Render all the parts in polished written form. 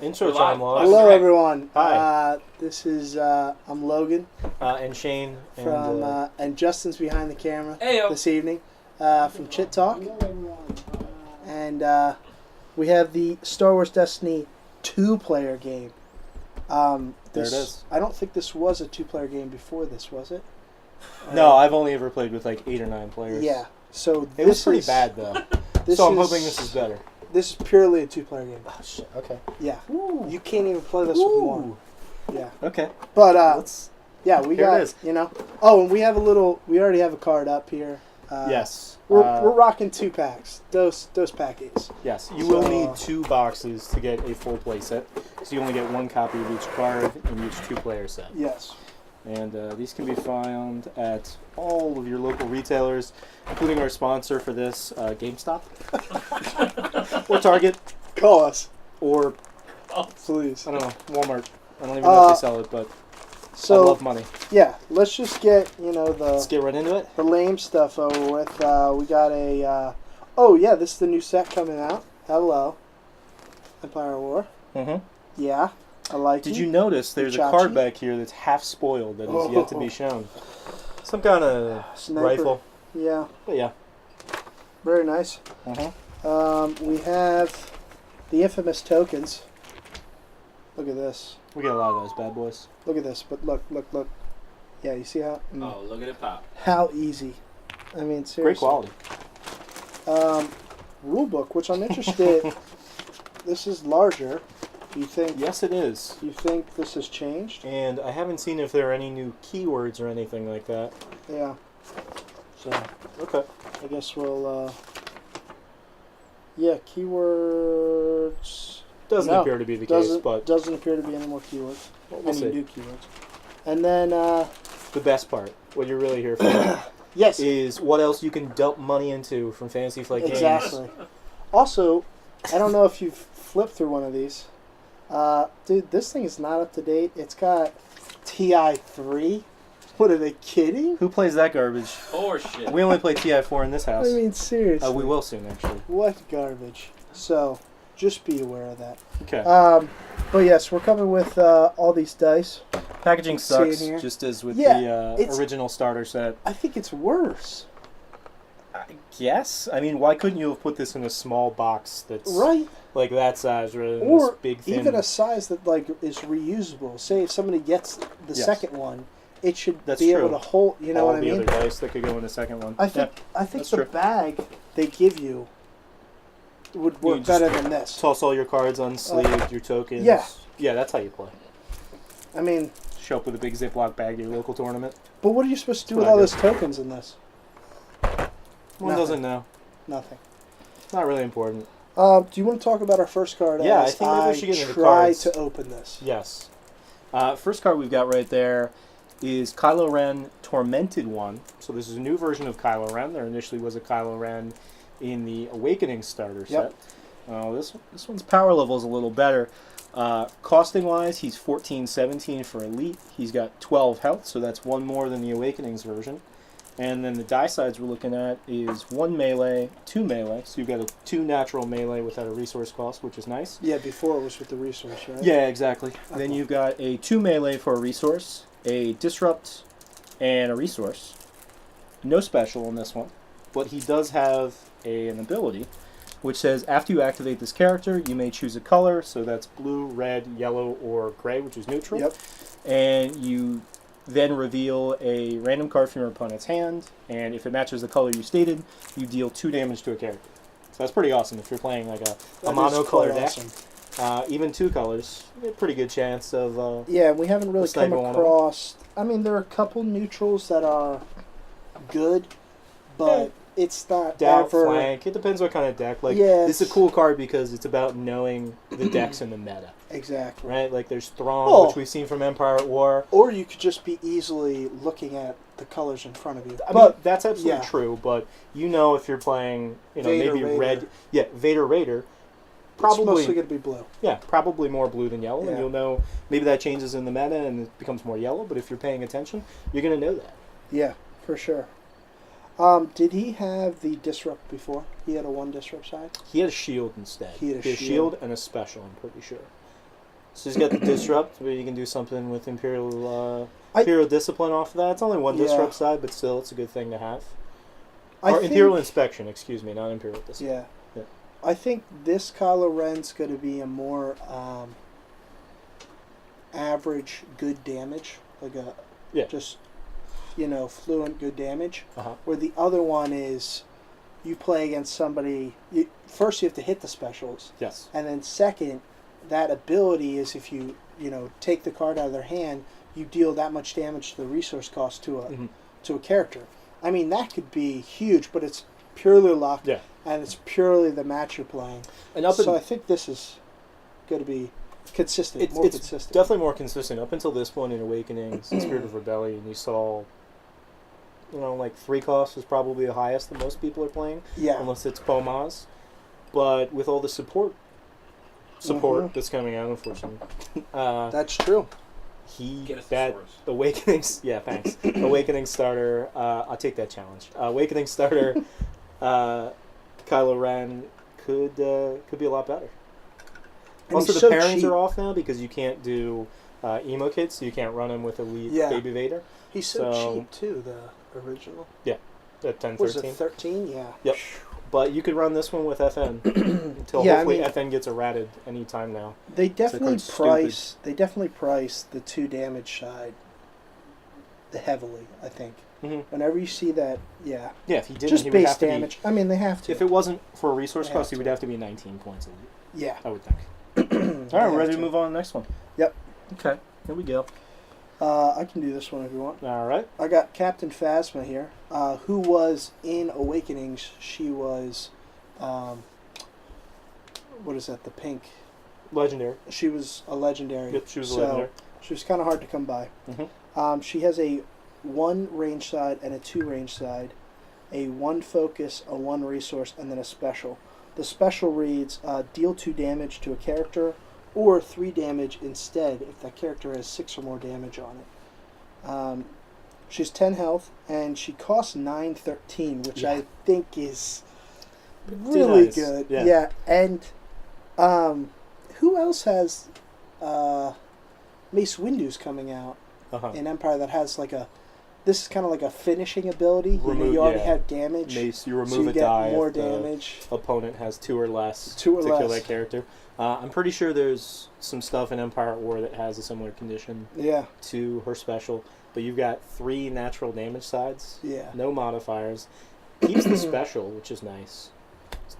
Intro time, Logs. Hello, everyone. Hi. This is I'm Logan And Shane. from and Justin's behind the camera Heyo. this evening from Chit Talk, and we have the Star Wars Destiny 2-player game. There it is. I don't think this was a 2-player game before this, was it? No, I've only ever played with like 8 or 9 players. Yeah. So It was pretty bad though. So I'm hoping this is better. This is purely a 2-player game. Oh shit. Okay. Yeah. Ooh. You can't even play this with one. Yeah. Okay. But yeah, we Here got it is. Oh, and we have a little. We already have a card up here. Yes. We're rocking 2 packs. Those packets. Yes. You will need 2 boxes to get a full play set. So you only get 1 copy of each card in each 2-player set. Yes. And these can be found at all of your local retailers, including our sponsor for this, GameStop. Or Target. Call us. Or, Please. I don't know, Walmart. I don't even know if they sell it, but So I love money. yeah, let's just get Let's get right into it. the lame stuff over with. We got a. Oh yeah, this is the new set coming out. Hello. Empire War. Mm-hmm. Yeah, I like it. Did you notice there's a Chachi? card back here that's half spoiled that is yet to be shown? Some kind of Sniper. rifle. Yeah, But yeah. very nice. Mm-hmm. We have the infamous tokens. Look at this. We got a lot of those bad boys. Look at this. But look. Yeah, you see how? Oh, look at it pop. How easy. I mean, seriously. Great quality. Rulebook, which I'm interested. This is larger. You think? Yes, it is. You think this has changed? And I haven't seen if there are any new keywords or anything like that. Yeah. So Okay. I guess we'll. Yeah, keywords. Doesn't No, appear to be the case, but doesn't appear to be any more keywords. we'll Any see. new keywords. And then The best part, what you're really here for, yes, is what else you can dump money into from Fantasy Flight Games. exactly. Also, I don't know if you've flipped through one of these. Dude, this thing is not up to date. It's got TI3. What, are they kidding? Who plays that garbage? Oh shit. We only play TI4 in this house. I mean, seriously. We will soon, actually. What garbage. So, just be aware of that. Okay. But yes, we're coming with all these dice. Packaging see it sucks, here. just as with Yeah, the original starter set. I think it's worse. I guess. I mean, why couldn't you have put this in a small box that's Right? like that size rather than Or this big, thin... even a size that like is reusable. Say if somebody gets the Yes. second one, it should That's be true. able to hold. You know all what I the mean? other dice that could go in the second one. I think that's the true. bag they give you would work just better than this. Toss all your cards unsleeved, your tokens. yeah. Yeah, that's how you play. I mean, Show up with a big Ziploc bag to your local tournament. but what are you supposed to do That's with all what I those tokens in this? One Nothing. doesn't know. Nothing. It's not really important. Do you want to talk about our first card? Yeah, as I think maybe we should get into try cards. to open this. Yes. First card we've got right there is Kylo Ren Tormented One. So this is a new version of Kylo Ren. There initially was a Kylo Ren in the Awakening starter set. This one's power level is a little better. Costing wise, he's 14-17 for Elite. He's got 12 health, so that's 1 more than the Awakenings version. And then the die sides we're looking at is 1 melee, 2 melee. So you've got a 2 natural melee without a resource cost, which is nice. Yeah, before it was with the resource, right? Yeah, exactly. Okay. Then you've got a 2 melee for a resource, a disrupt, and a resource. No special on this one, but he does have an ability which says after you activate this character, you may choose a color. So that's blue, red, yellow, or gray, which is neutral. Yep. And you then reveal a random card from your opponent's hand, and if it matches the color you stated, you deal 2 damage to a character. So that's pretty awesome if you're playing like a That is mono-color quite deck. awesome. Even 2 colors, a pretty good chance of... Yeah, we haven't really come sniper one of them. across. I mean, there are a couple neutrals that are good, but it's not doubt, ever. flank. It depends what kind of deck. Like, Yeah, this is a cool card because it's about knowing the decks in the meta, Exactly. right? Like, there's Thrawn, Oh. which we've seen from Empire at War. Or you could just be easily looking at the colors in front of you. I But mean, that's absolutely yeah. true, but you know if you're playing, Vader, maybe Raider. red... Yeah, Vader Raider. it's mostly Probably, going to be blue. yeah, probably more blue than yellow, and Yeah. you'll know maybe that changes in the meta and it becomes more yellow, but if you're paying attention, you're going to know that. Yeah, for sure. Did he have the disrupt before? He had a 1 disrupt side? He had a shield instead. He had a shield and a special, I'm pretty sure. So he's got the disrupt, where you can do something with Imperial Discipline off of that. It's only one disrupt side, but still, it's a good thing to have. Imperial Inspection, excuse me, not Imperial Discipline. Yeah. I think this Kylo Ren's going to be a more average good damage, like just fluent good damage. Where the other one is, you play against somebody. First, you have to hit the specials. Yes. And then second, that ability is if you take the card out of their hand, you deal that much damage to the resource cost to a character. I mean, that could be huge, but it's purely luck, and it's purely the match you're playing. So I think this is going to be consistent, it's consistent. Definitely more consistent. Up until this point in Awakenings and Spirit of Rebellion, you saw, like 3 costs is probably the highest that most people are playing, unless it's Phasmas. But with all the support that's coming out, unfortunately. That's true. Awakenings, thanks. Awakening starter, I'll take that challenge. Awakening starter, Kylo Ren could be a lot better. And also, the so pairings cheap. are off now because you can't do emo kits, so you can't run him with Elite Baby Vader. He's so cheap too, the original. Yeah, at 10, Was 13. it 13? Yeah. Yep. But you could run this one with FN until hopefully FN gets errated any time now. They definitely price the 2 damage side heavily, I think. Whenever you see that, if he didn't, just he base would have damage. I mean, they have to. If it wasn't for a resource cost, he would have to be 19 points elite. Yeah, I would think. All right, we're ready to move on to the next one. Yep. Okay, here we go. I can do this one if you want. All right. I got Captain Phasma here, who was in Awakenings. She was, what is that? The pink. Legendary. She was a legendary. Yep, she was a legendary. She was kind of hard to come by. She has a 1 range side and a 2 range side, a 1 focus, a 1 resource, and then a special. The special reads, deal 2 damage to a character, or 3 damage instead if that character has 6 or more damage on it. She's 10 health, and she costs 913, which I think is really good. Yeah. And who else has Mace Windu's coming out in Empire that has like a... This is kind of like a finishing ability. You already have damage. Mace, you remove so you a get die more if the damage. Opponent has 2 or less to kill that character. I'm pretty sure there's some stuff in Empire at War that has a similar condition to her special. But you've got 3 natural damage sides. Yeah. No modifiers. Keeps the special, which is nice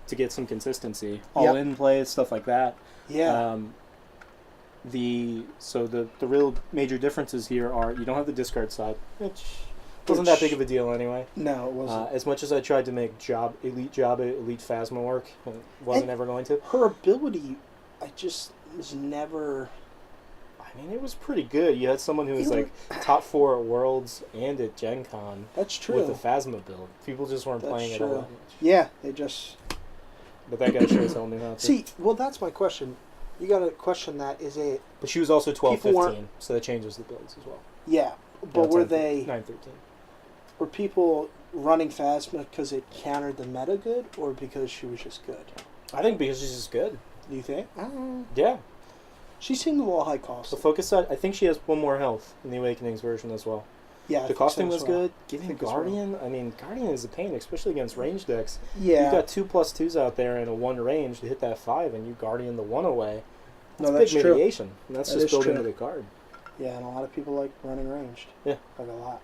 to get some consistency. All in play, stuff like that. Yeah. The real major differences here are you don't have the discard side, which wasn't that big of a deal anyway. No, it wasn't. As much as I tried to make Elite Phasma work, it wasn't ever going to. Her ability, I just was never... I mean, it was pretty good. You had someone who was like top 4 at Worlds and at Gen Con. That's true. With the Phasma build. People just weren't playing it all. Yeah, they just... But that guy sure told me not to. See, well, that's my question. You got to question that. Is it... But she was also 12-15, so that changes the builds as well. Yeah, but were they... 9-13. Were people running Phasma because it countered the meta good, or because she was just good? I think because she's just good. Do you think? Yeah. She seemed a little high cost. The focus side, I think she has 1 more health in the Awakenings version as well. Yeah, the costing was good. Giving Guardian, I mean, Guardian is a pain, especially against range decks. Yeah. You've got 2+2s out there and a 1 range to hit that 5, and you Guardian the 1 away. That's big mitigation. And that's just built into the card. Yeah, and a lot of people like running ranged. Yeah. Like a lot.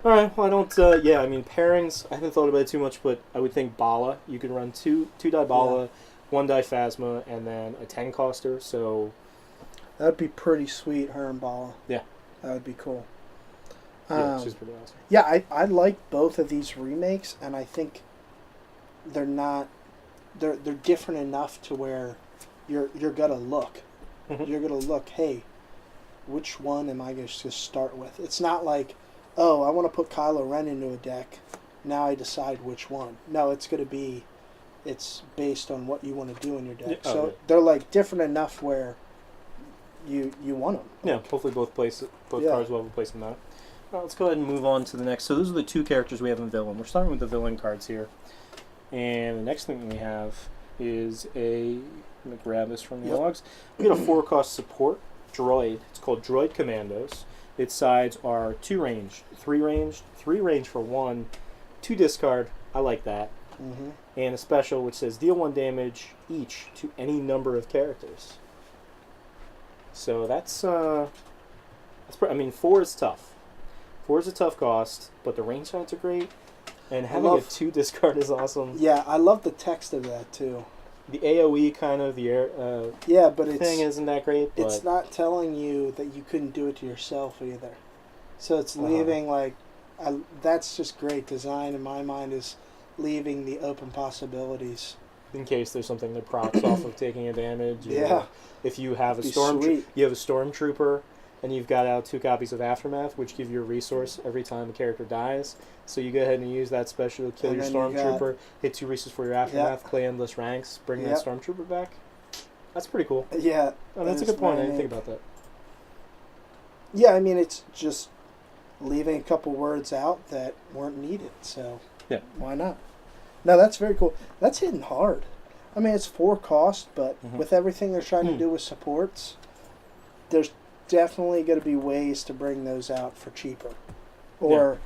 Alright, well, I don't, I mean, pairings, I haven't thought about it too much, but I would think Bala. You could run 2 die Bala, 1 die Phasma, and then a 10 coster, so... That would be pretty sweet, her and Bala. Yeah. That would be cool. Yeah, she's pretty awesome. Yeah, I like both of these remakes, and I think they're not... They're different enough to where you're going to look. You're going to look, hey, which one am I going to start with? It's not like, oh, I want to put Kylo Ren into a deck. Now I decide which one. No, it's going to be... It's based on what you want to do in your deck. So they're like different enough where you want them. Yeah, hopefully both cards will have a place in that. Well, let's go ahead and move on to the next. So those are the 2 characters we have in villain. We're starting with the villain cards here. And the next thing we have is a... Let me grab this from the Yep. logs. We got a 4-cost support droid. It's called Droid Commandos. Its sides are 2 ranged, 3 ranged, 3 range for 1, 2 discard. I like that. Mm-hmm. And a special which says deal 1 damage each to any number of characters. So that's I mean, 4 is tough. 4 is a tough cost, but the range sides are great. And having a 2 discard is awesome. Yeah, I love the text of that too. The AoE kind of the air yeah, but thing isn't that great. But it's not telling you that you couldn't do it to yourself either. So it's leaving that's just great design in my mind, is leaving the open possibilities. In case there's something that procs off of taking a damage. Yeah. If you have you have a stormtrooper, and you've got out 2 copies of Aftermath, which give you a resource every time a character dies. So you go ahead and use that special to kill And your then you stormtrooper, hit 2 resources for your Aftermath, play endless ranks, bring that stormtrooper back. That's pretty cool. Yeah. Oh, that's a good point. I didn't think about that. Yeah, I mean, it's just leaving a couple words out that weren't needed. So yeah, why not? No, that's very cool. That's hitting hard. I mean, it's 4 cost, but with everything they're trying to do with supports, there's definitely going to be ways to bring those out for cheaper, or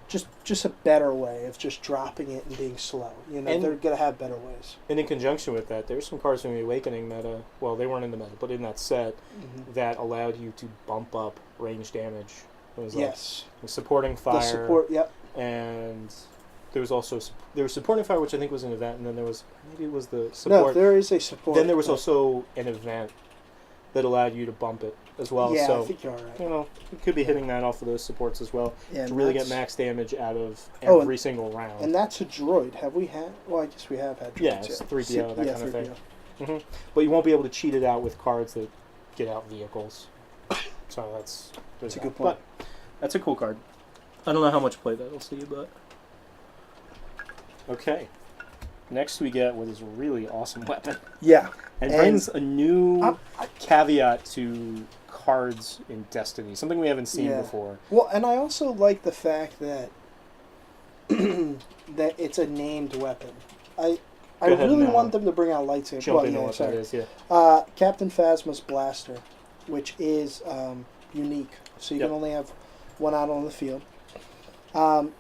just a better way of just dropping it and being slow. You know, they're going to have better ways. And in conjunction with that, there's some cards from the Awakening meta. Well, they weren't in the meta, but in that set, that allowed you to bump up range damage. It was like supporting fire. The support, and there was also supporting fire, which I think was an event, and then there was maybe it was the support. No, there is a support. Then there was also an event that allowed you to bump it as well. Yeah, so, I think you're all right. You know, you could be hitting that off of those supports as well to really get max damage out of every single round. And that's a droid. Have we had? Well, I guess we have had droids. Yeah, it's 3PO, that kind of 3PO. thing. But you won't be able to cheat it out with cards that get out vehicles. So that's a good point. But that's a cool card. I don't know how much play that'll see, but... Okay. Next we get what is a really awesome weapon. Yeah. And brings a new caveat to cards in Destiny, something we haven't seen before. Well, and I also like the fact that that it's a named weapon. I really want them to bring out Lightsaber. Jump into what that is, Captain Phasma's Blaster, which is unique. So you can only have one out on the field.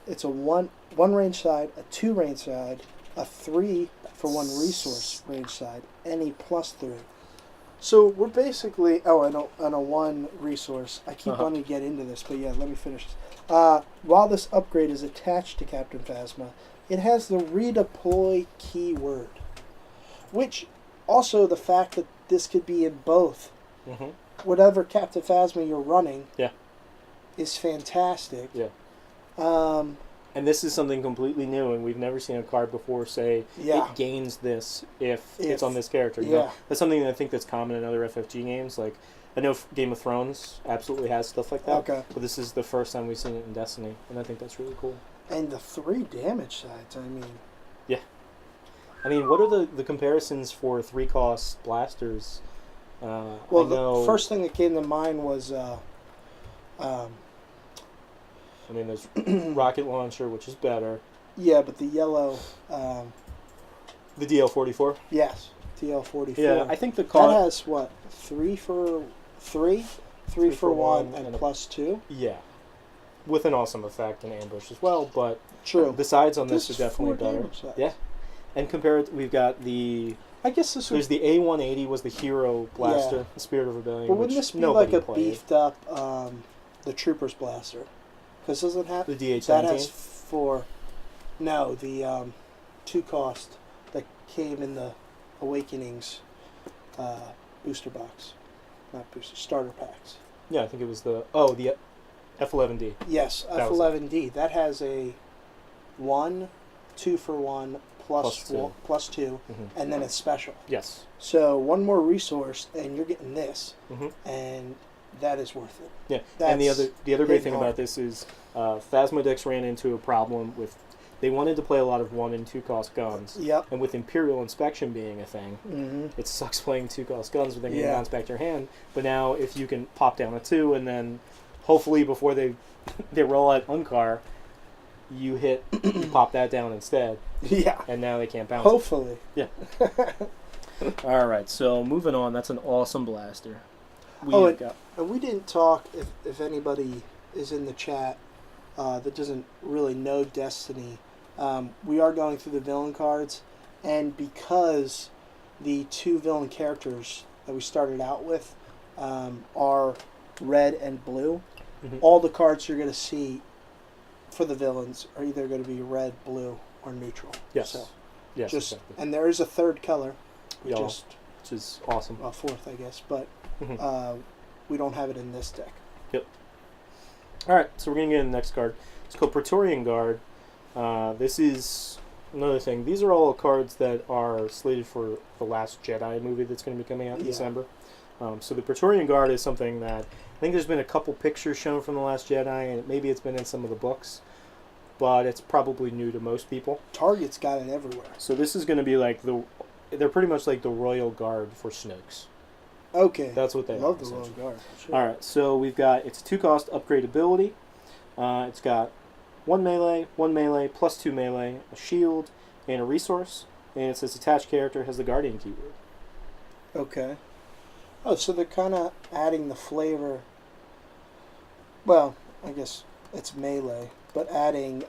It's a one range side, a 2 range side, a 3 for 1 resource range side, any +3. So we're basically and a 1 resource. I keep wanting to get into this, but yeah, let me finish this. While this upgrade is attached to Captain Phasma, it has the redeploy keyword, which also the fact that this could be in both. Whatever Captain Phasma you're running is fantastic. And this is something completely new, and we've never seen a card before say it gains this if it's on this character. You know? That's something that I think that's common in other FFG games. Like, I know Game of Thrones absolutely has stuff like that, but this is the first time we've seen it in Destiny, and I think that's really cool. And the 3 damage sides, I mean... Yeah. I mean, what are the comparisons for 3-cost blasters? Well, the first thing that came to mind was... I mean, there's rocket launcher, which is better. Yeah, but the yellow... the DL-44? Yes, DL-44. Yeah, I think that has, what, 3 for 3? 3 for 1 and +2? Yeah. With an awesome effect and ambush as well, but true. The sides on this are definitely better. Yeah. And compared, we've got the... I guess this There's the A180 was the hero blaster, the Spirit of Rebellion. But wouldn't this be like a beefed up the Trooper's blaster? Because doesn't have the DH-19? That has 4. No, the 2-cost that came in the Awakenings booster box, not booster starter packs. Yeah, I think it was the F11D. Yes, F11D. That has a 1, 2 for 1 +2, and then it's special. Yes. So 1 more resource, and you're getting this, and that is worth it. Yeah, and the other great thing about this is Phasma decks ran into a problem with they wanted to play a lot of 1 and 2-cost guns. Yep. And with Imperial Inspection being a thing, it sucks playing 2-cost guns with them getting bounced back to your hand. But now if you can pop down a 2 and then hopefully before they roll out Unkar, you pop that down instead. Yeah. And now they can't bounce. Hopefully. Yeah. All right, so moving on. That's an awesome blaster. And we didn't talk, if anybody is in the chat that doesn't really know Destiny. We are going through the villain cards, and because the 2 villain characters that we started out with are red and blue, all the cards you're going to see for the villains are either going to be red, blue, or neutral. Yes. So yes, exactly. And there is a third color, which is awesome. Well, 4th, I guess, but we don't have it in this deck. Yep. All right, so we're going to get in the next card. It's called Praetorian Guard. This is another thing. These are all cards that are slated for the Last Jedi movie that's going to be coming out in December. So the Praetorian Guard is something that I think there's been a couple pictures shown from the Last Jedi, and maybe it's been in some of the books, but it's probably new to most people. Target's got it everywhere. So this is going to be like they're pretty much like the Royal Guard for Snokes. Okay. That's what they love are. the Royal Guard. Sure. All right, so we've got, it's a 2-cost upgrade ability. It's got 1 melee, plus 2 melee, a shield, and a resource. And it says attached character has the Guardian keyword. Okay. Oh, so they're kind of adding the flavor. Well, I guess it's melee, but adding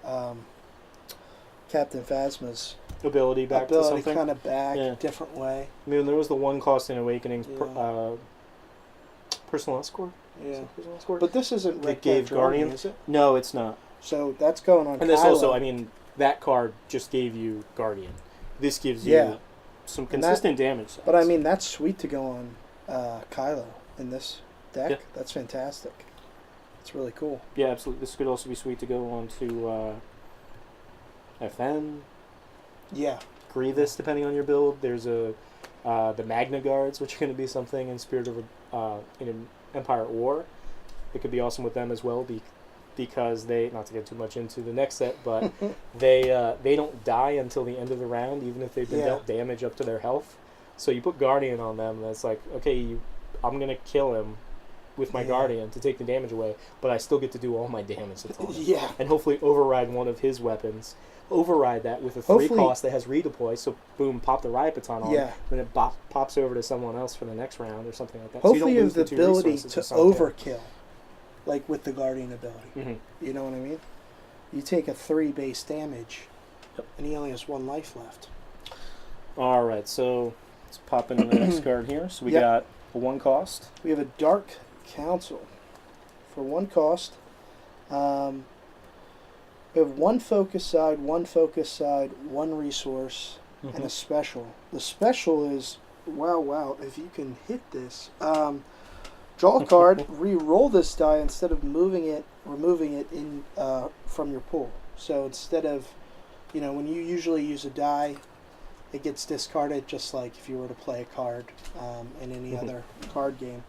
Captain Phasma's ability back to something. Kind of back, different way. I mean, there was the 1 cost in Awakenings, personal escort. Yeah. Personal escort. But this isn't It gave Guardian, is it? No, it's not. So that's going on. And this also, I mean, that card just gave you Guardian. This gives you some consistent damage. Size. But I mean, that's sweet to go on Kylo in this deck. Yeah. That's fantastic. It's really cool. Yeah, absolutely. This could also be sweet to go on to FN. Yeah. Grievous, depending on your build. There's the Magna Guards, which are going to be something in Spirit of in an Empire at War. It could be awesome with them as well, because they, not to get too much into the next set, but they don't die until the end of the round, even if they've been dealt damage up to their health. So you put Guardian on them, and it's like, okay, I'm going to kill him with my Guardian to take the damage away, but I still get to do all my damage that's on him. Yeah. And hopefully override one of his weapons. Override that with a 3 cost that has redeploy, so boom, pop the riot baton on, then it pops over to someone else for the next round or something like that. Hopefully so you have the ability to overkill, like with the Guardian ability. You know what I mean? You take a 3 base damage, and he only has 1 life left. Alright, so let's pop into the next card here. So we got a 1 cost. We have a Dark Council. For 1 cost, we have 1 focus side, 1 resource, and a special. The special is, wow, if you can hit this. Draw a card, re-roll this die instead of removing it in from your pool. So instead of, when you usually use a die, it gets discarded just like if you were to play a card in any other card game.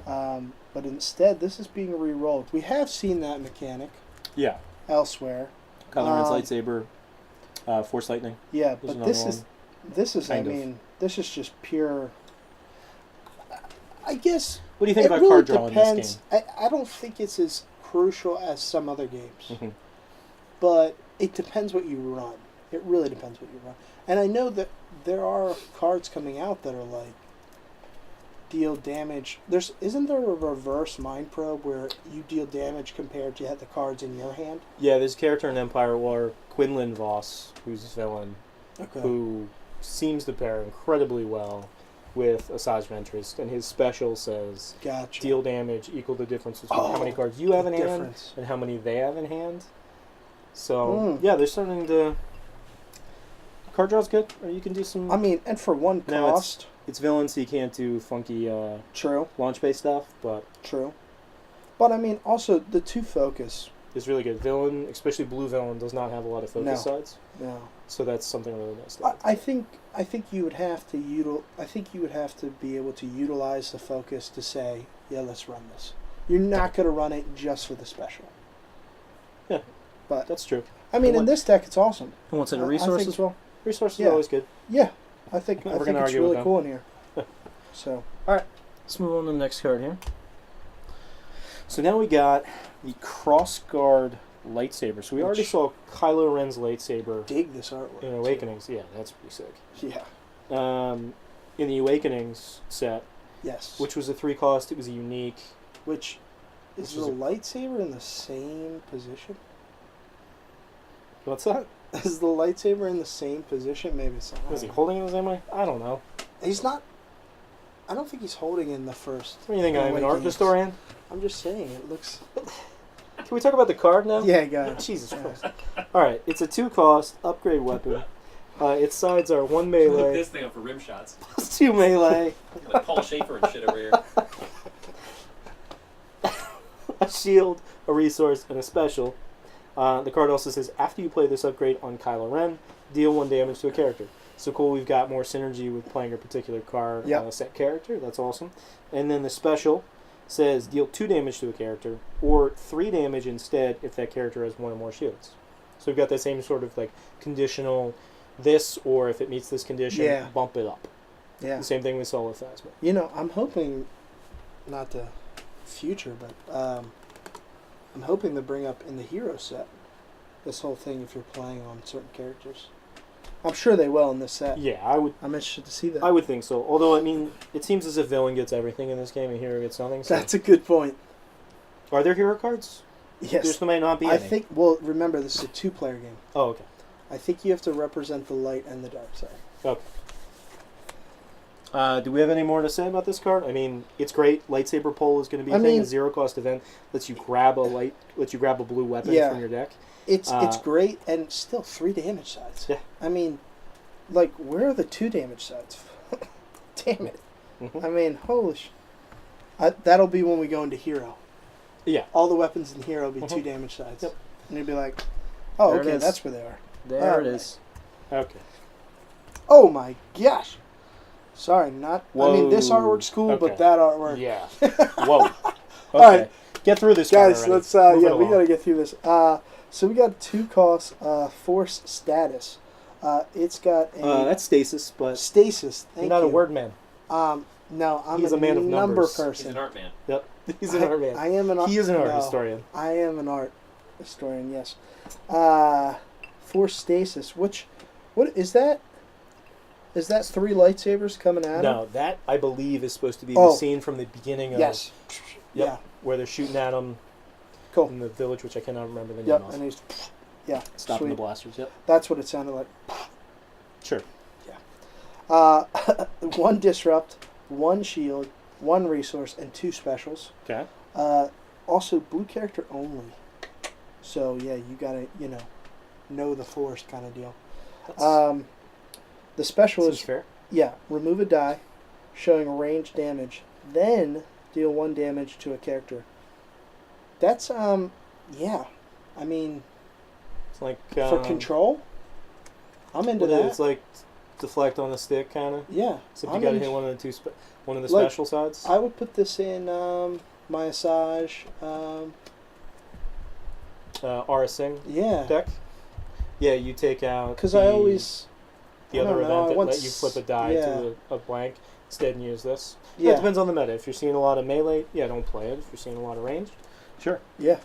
But instead, this is being re-rolled. We have seen that mechanic. Yeah. Elsewhere. Kylo Ren's lightsaber, Force Lightning. Yeah, but this is this is just pure. I guess. What do you think about card draw in this game? I don't think it's as crucial as some other games, but it depends what you run. It really depends what you run. And I know that there are cards coming out that are like deal damage. Isn't there a reverse mind probe where you deal damage compared to the cards in your hand? Yeah, there's a character in Empire War, Quinlan Voss, who's a villain, who seems to pair incredibly well with Asajj Ventress, and his special says deal damage equal the difference between how many cards you have in hand and how many they have in hand. So yeah, they're starting to. Card draw's good, or you can do some. I mean, and for 1 cost, it's villain, so you can't do funky launch based stuff, but But I mean, also the 2 focus is really good. Villain, especially blue villain, does not have a lot of focus sides. No. So that's something really nice. I think you would have to be able to utilize the focus to say, yeah, let's run this. You're not going to run it just for the special. Yeah, but that's true. I mean, in this deck, it's awesome. And what's in a resource as well? Resource is always good. Yeah, I think it's really cool in here. So, all right, let's move on to the next card here. So now we got the Cross Guard lightsaber. So we already saw Kylo Ren's lightsaber Dig this artwork. in Awakenings. Yeah, that's pretty sick. Yeah. In the Awakenings set, Yes. which was a 3-cost, it was a unique. Which is the lightsaber in the same position? What's that? Is the lightsaber in the same position? Maybe it's not. Was he holding it the same way? I don't know. He's not. I don't think he's holding in the first. What do you think? I'm an art historian? I'm just saying, it looks. Can we talk about the card now? Yeah, go ahead. Jesus Christ. Alright, it's a 2-cost upgrade weapon. Its sides are 1 melee. Look this thing up for rim shots. Plus 2 melee. Like Paul Schaefer and shit over here. A shield, a resource, and a special. The card also says, after you play this upgrade on Kylo Ren, deal 1 damage to a character. So cool, we've got more synergy with playing a particular card set character. That's awesome. And then the special says, deal 2 damage to a character, or 3 damage instead if that character has 1 or more shields. So we've got the same sort of like conditional this, or if it meets this condition, bump it up. Yeah. The same thing we saw with Phasma. You know, I'm hoping, not the future, but I'm hoping to bring up in the hero set this whole thing if you're playing on certain characters. I'm sure they will in this set. Yeah, I would. I'm interested to see that. I would think so. Although, I mean, it seems as if villain gets everything in this game and hero gets nothing. So. That's a good point. Are there hero cards? Yes. There might not be I any. think, well, remember, this is a 2-player game. Oh, okay. I think you have to represent the light and the dark side. Okay. Do we have any more to say about this card? I mean, it's great. Lightsaber pull is going to be a thing. A 0-cost event lets you grab a blue weapon from your deck. It's great, and still 3 damage sides. Yeah. I mean, like, where are the 2 damage sides? Damn it. Mm-hmm. I mean, holy that'll be when we go into hero. Yeah. All the weapons in hero will be 2 damage sides. Yep. And you'll be like, oh, there okay, that's where they are. There it is. Okay. Oh my gosh. Sorry, not. Whoa. I mean, this artwork's cool, but that artwork. Yeah. Whoa. Okay. All right. Get through this, guys. already. Let's. We gotta get through this. So we got 2-cost force status. It's got a. That's stasis, but stasis. You're not a word man. No, I'm He's a man of number numbers. person. He's an art man. Yep. He's an art man. I am an. He is an art historian. I am an art historian. Yes. Force stasis. What is that? Is that 3 lightsabers coming at him? No, that I believe is supposed to be the scene from the beginning of. Yes. Yep, Yeah. Where they're shooting at him. Cool. In the village, which I cannot remember the name Yep, of. and he's. Yeah. Stopping sweet. the blasters. Yep. That's what it sounded like. Sure. Yeah. 1 disrupt, 1 shield, 1 resource, and 2 specials. Okay. Also, blue character only. So yeah, you gotta know the force kind of deal. The special is fair. Yeah, remove a die, showing range damage, then deal 1 damage to a character. That's yeah. I mean, it's like for control. I'm into that. It's like deflect on the stick, kind of. Yeah. Except you gotta hit one of the special sides. I would put this in my Asajj. Aura Singh deck. Yeah, you take out because I always the other event that let you flip a die to a blank instead and use this. Yeah, it depends on the meta. If you're seeing a lot of melee, don't play it. If you're seeing a lot of ranged, sure. Yeah,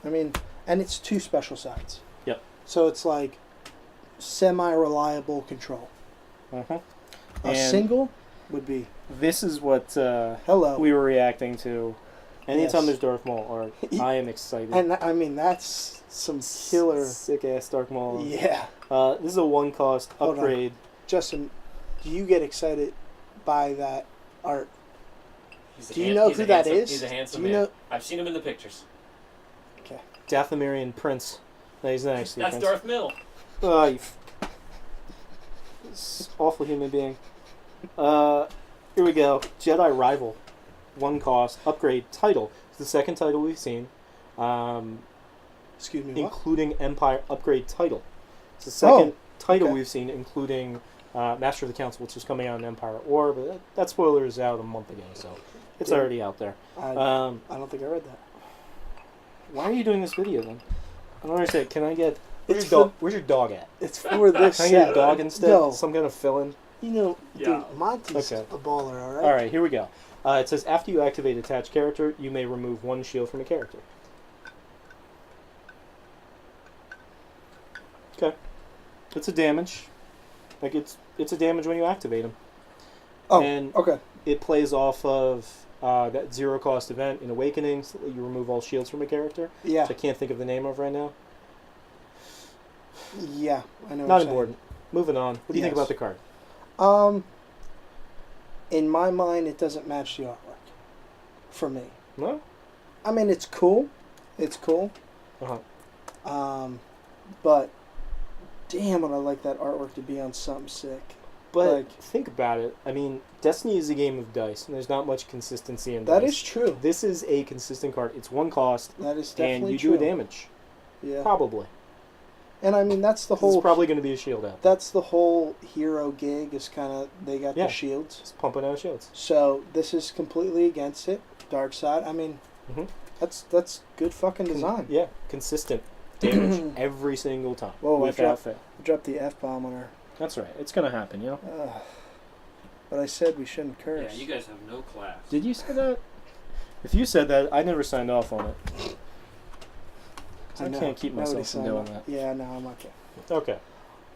I mean, and it's 2 special sides. Yep. So it's like semi-reliable control. Mm-hmm. A single would be. This is what hello we were reacting to. Anytime there's Darth Maul art, I am excited. And I mean, that's some killer sick ass Darth Maul. Yeah. This is a 1-cost upgrade. Justin, do you get excited by that art? Do you know who that is? He's a handsome man. I've seen him in the pictures. Okay. Dathomirian Prince. No, he's not actually That's Prince. Darth Middle. Oh, you awful human being. Here we go. Jedi Rival. 1-cost upgrade title. It's the second title we've seen. Excuse me, including Empire upgrade title. It's the second title we've seen, including Master of the Council, which is coming out in Empire War, but that spoiler is out a month ago, so it's already out there. I don't think I read that. Why are you doing this video then? I don't understand. Can I get... Where's your dog at? It's for this Can I get a dog instead? No. Some kind of fill-in? Dude, Monty's a baller, alright? Alright, here we go. It says, after you activate attached character, you may remove 1 shield from a character. It's a damage. Like, it's a damage when you activate him. Oh, and okay. It plays off of that 0-cost event in Awakenings. So you remove all shields from a character. Yeah. Which I can't think of the name of right now. Yeah, I know. Not important. Moving on. What do you think about the card? In my mind, it doesn't match the artwork. For me. No? I mean, it's cool. It's cool. But damn, would I like that artwork to be on something sick. But like, think about it. I mean, Destiny is a game of dice, and there's not much consistency in dice. That is true. This is a consistent card. It's 1 cost. That is definitely and you true. do a damage. Yeah. Probably. And I mean, that's the whole... It's probably going to be a shield out. That's the whole hero gig, is kind of, they got the shields. Just pumping out shields. So, this is completely against it. Dark side. I mean, that's good fucking design. Yeah, consistent damage every single time. Whoa, without fail. I dropped the F-bomb on her. That's right. It's going to happen, you know? But I said we shouldn't curse. Yeah, you guys have no class. Did you say that? If you said that, I never signed off on it. I can't keep myself from doing that. Yeah, no, I'm okay. Okay.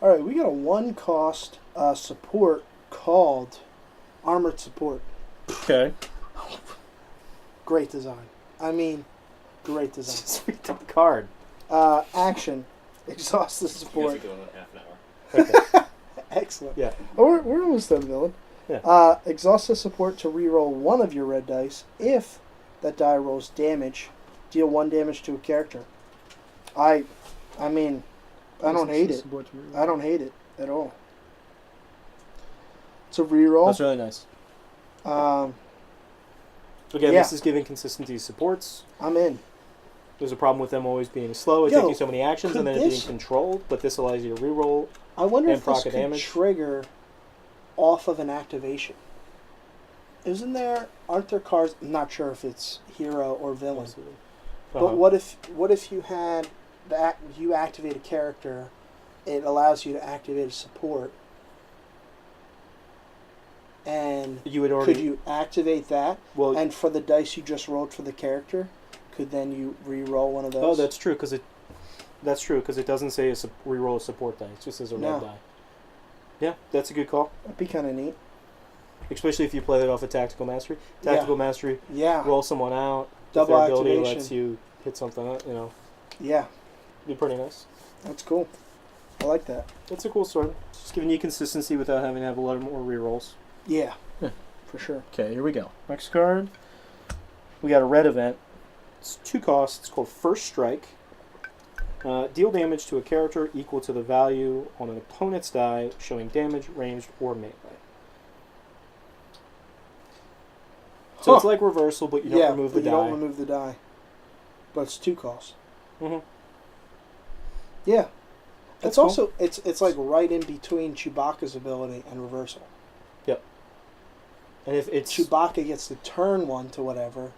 All right, we got a 1-cost support called Armored Support. Okay. Great design. I mean, great design. Just read the card. Action. Exhausted support. You guys are going in half an hour. Okay. Excellent. Yeah. Oh, we're almost done, villain. Yeah. Exhausted support to reroll 1 of your red dice. If that die rolls damage, deal 1 damage to a character. I mean, I don't hate it. I don't hate it at all. It's a reroll. That's really nice. Again, this is giving consistency supports. I'm in. There's a problem with them always being slow and taking so many actions and then it being controlled, but this allows you to reroll. I wonder if this could trigger off of an activation. Aren't there cards? I'm not sure if it's hero or villain. But what if you had you activate a character, it allows you to activate a support, and could you activate that? Well, and for the dice you just rolled for the character, could then you re-roll one of those? Oh, that's true because it doesn't say re-roll a support die. It just says a red die. Yeah, that's a good call. That'd be kind of neat. Especially if you play that off of Tactical Mastery. Tactical Mastery. Yeah. Roll someone out. Double their activation. Ability lets you hit something up. You know. Yeah. Be pretty nice. That's cool. I like that. That's a cool sword. Just giving you consistency without having to have a lot more rerolls. Yeah. For sure. Okay, here we go. Next card. We got a red event. It's 2 costs. It's called First Strike. Deal damage to a character equal to the value on an opponent's die, showing damage, ranged, or melee. So it's like reversal, but you don't remove the die. You don't remove the die. But it's 2 costs. Mm-hmm. Yeah. It's cool. Also it's like right in between Chewbacca's ability and reversal. Yep. And if it's Chewbacca gets to turn 1 to whatever,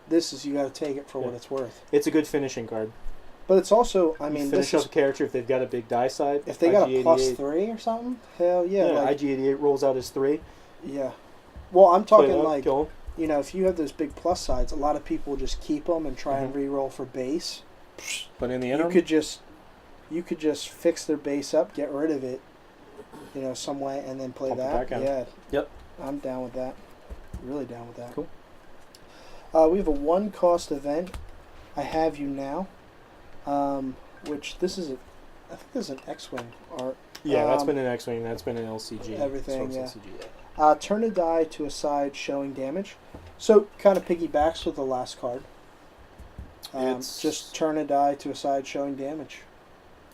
this is, you got to take it for what it's worth. It's a good finishing card. But it's also, I mean, finish off a character if they've got a big die side. If they got a +3 or something, hell yeah. Yeah, like, IG-88 rolls out as 3. Yeah. Well, I'm talking like, you know, if you have those big plus sides, a lot of people just keep them and try and re-roll for base. But in the interim, you could just fix their base up, get rid of it, you know, some way, and then play that. Yeah. Yep. I'm down with that. Really down with that. Cool. We have a 1-cost event. I Have You Now, which this is I think this is an X-Wing art. Yeah, that's been an X-Wing. That's been an LCG. Everything, yeah. Turn a die to a side showing damage. So, kind of piggybacks with the last card. Just turn a die to a side showing damage.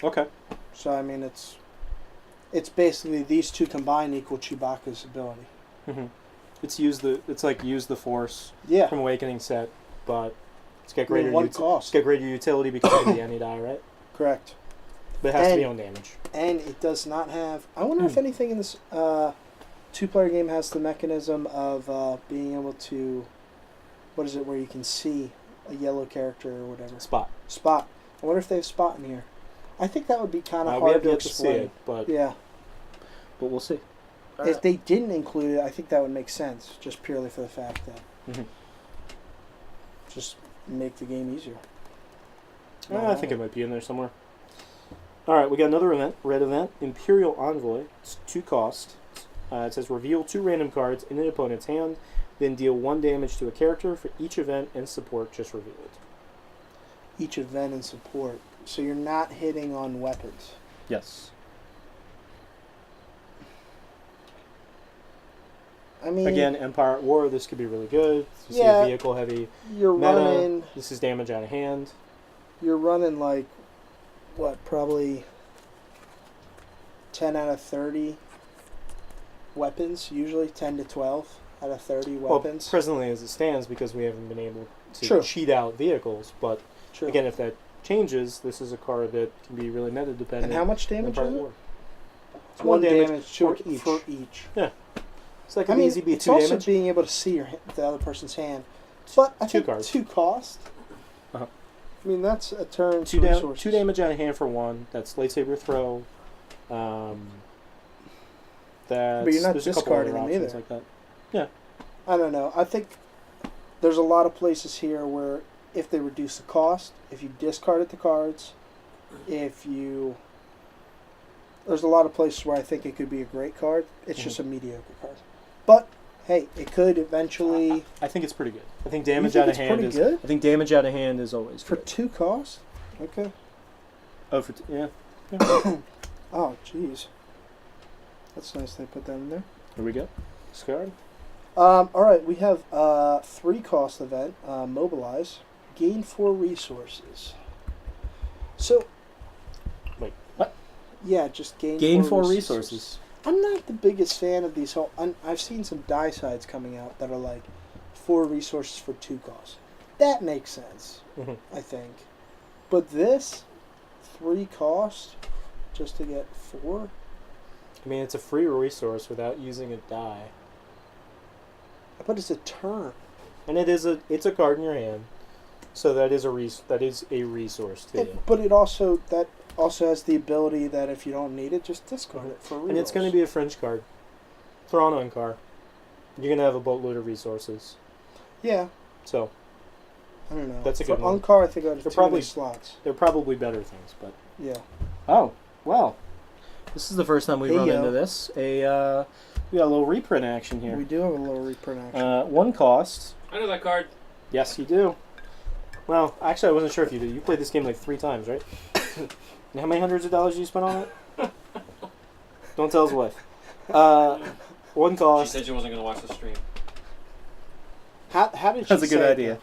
Okay. So, I mean, it's basically these 2 combined equal Chewbacca's ability. Mm-hmm. It's like use the Force from Awakening set, but it's got greater cost. It's got greater utility because of the any die, right? Correct. But it has to be on damage. And it does not have... I wonder if anything in this 2-player game has the mechanism of being able to... What is it, where you can see a yellow character or whatever? Spot. I wonder if they have spot in here. I think that would be kind of we hard have to yet explain. To see it, but but we'll see. If they didn't include it, I think that would make sense, just purely for the fact that just make the game easier. I think it might be in there somewhere. All right, we got another event, red event, Imperial Envoy. It's 2 cost. It says reveal 2 random cards in an opponent's hand, then deal 1 damage to a character for each event and support just revealed. Each event and support. So you're not hitting on weapons. Yes. I mean, again, Empire at War, this could be really good. You see a vehicle heavy you're meta. Running. This is damage out of hand. You're running like, what, probably 10 out of 30 weapons, usually 10 to 12 out of 30 weapons. Well, presently as it stands, because we haven't been able to cheat out vehicles, but again, if that changes, this is a card that can be really meta dependent. And how much damage is it? It's 1 damage for each. Yeah. So that can easily be 2 it's also damage. being able to see the other person's hand. But I think 2 cost. Uh-huh. I mean, that's a turn 2 damage out of hand for 1. That's lightsaber throw. But you're not discarding them either. Like that. Yeah. I don't know. I think there's a lot of places here where if they reduce the cost, if you discarded the cards, there's a lot of places where I think it could be a great card. It's just a mediocre card. But hey, it could eventually. I think it's pretty good. I think damage out of hand is good? I think damage out of hand is always for good. 2 cost. Okay. Oh, yeah. Oh, jeez. That's nice they put that in there. Here we go. Discard. All right, we have 3 cost event. Mobilize. Gain 4 resources. So. Wait, what? Yeah, just gain 4 resources. I'm not the biggest fan of these whole. I've seen some die sides coming out that are like 4 resources for 2 costs. That makes sense, I think. But this 3 cost just to get 4. I mean, it's a free resource without using a die. But it's a turn, and it's a card in your hand, so that is a resource to you. But it also has the ability that if you don't need it, just discard it for real. And it's going to be a French card. Thrown on card. You're going to have a boatload of resources. Yeah. So. I don't know. That's a good one. On card, I think I have too many slots. There are probably better things, but. Yeah. Oh, well. This is the first time we've run into this. We got a little reprint action here. We do have a little reprint action. 1 cost. I know that card. Yes, you do. Well, actually, I wasn't sure if you did. You played this game like 3 times, right? And how many hundreds of dollars did you spend on it? Don't tell his wife. 1 cost. She said she wasn't going to watch the stream. How did she That's a good idea.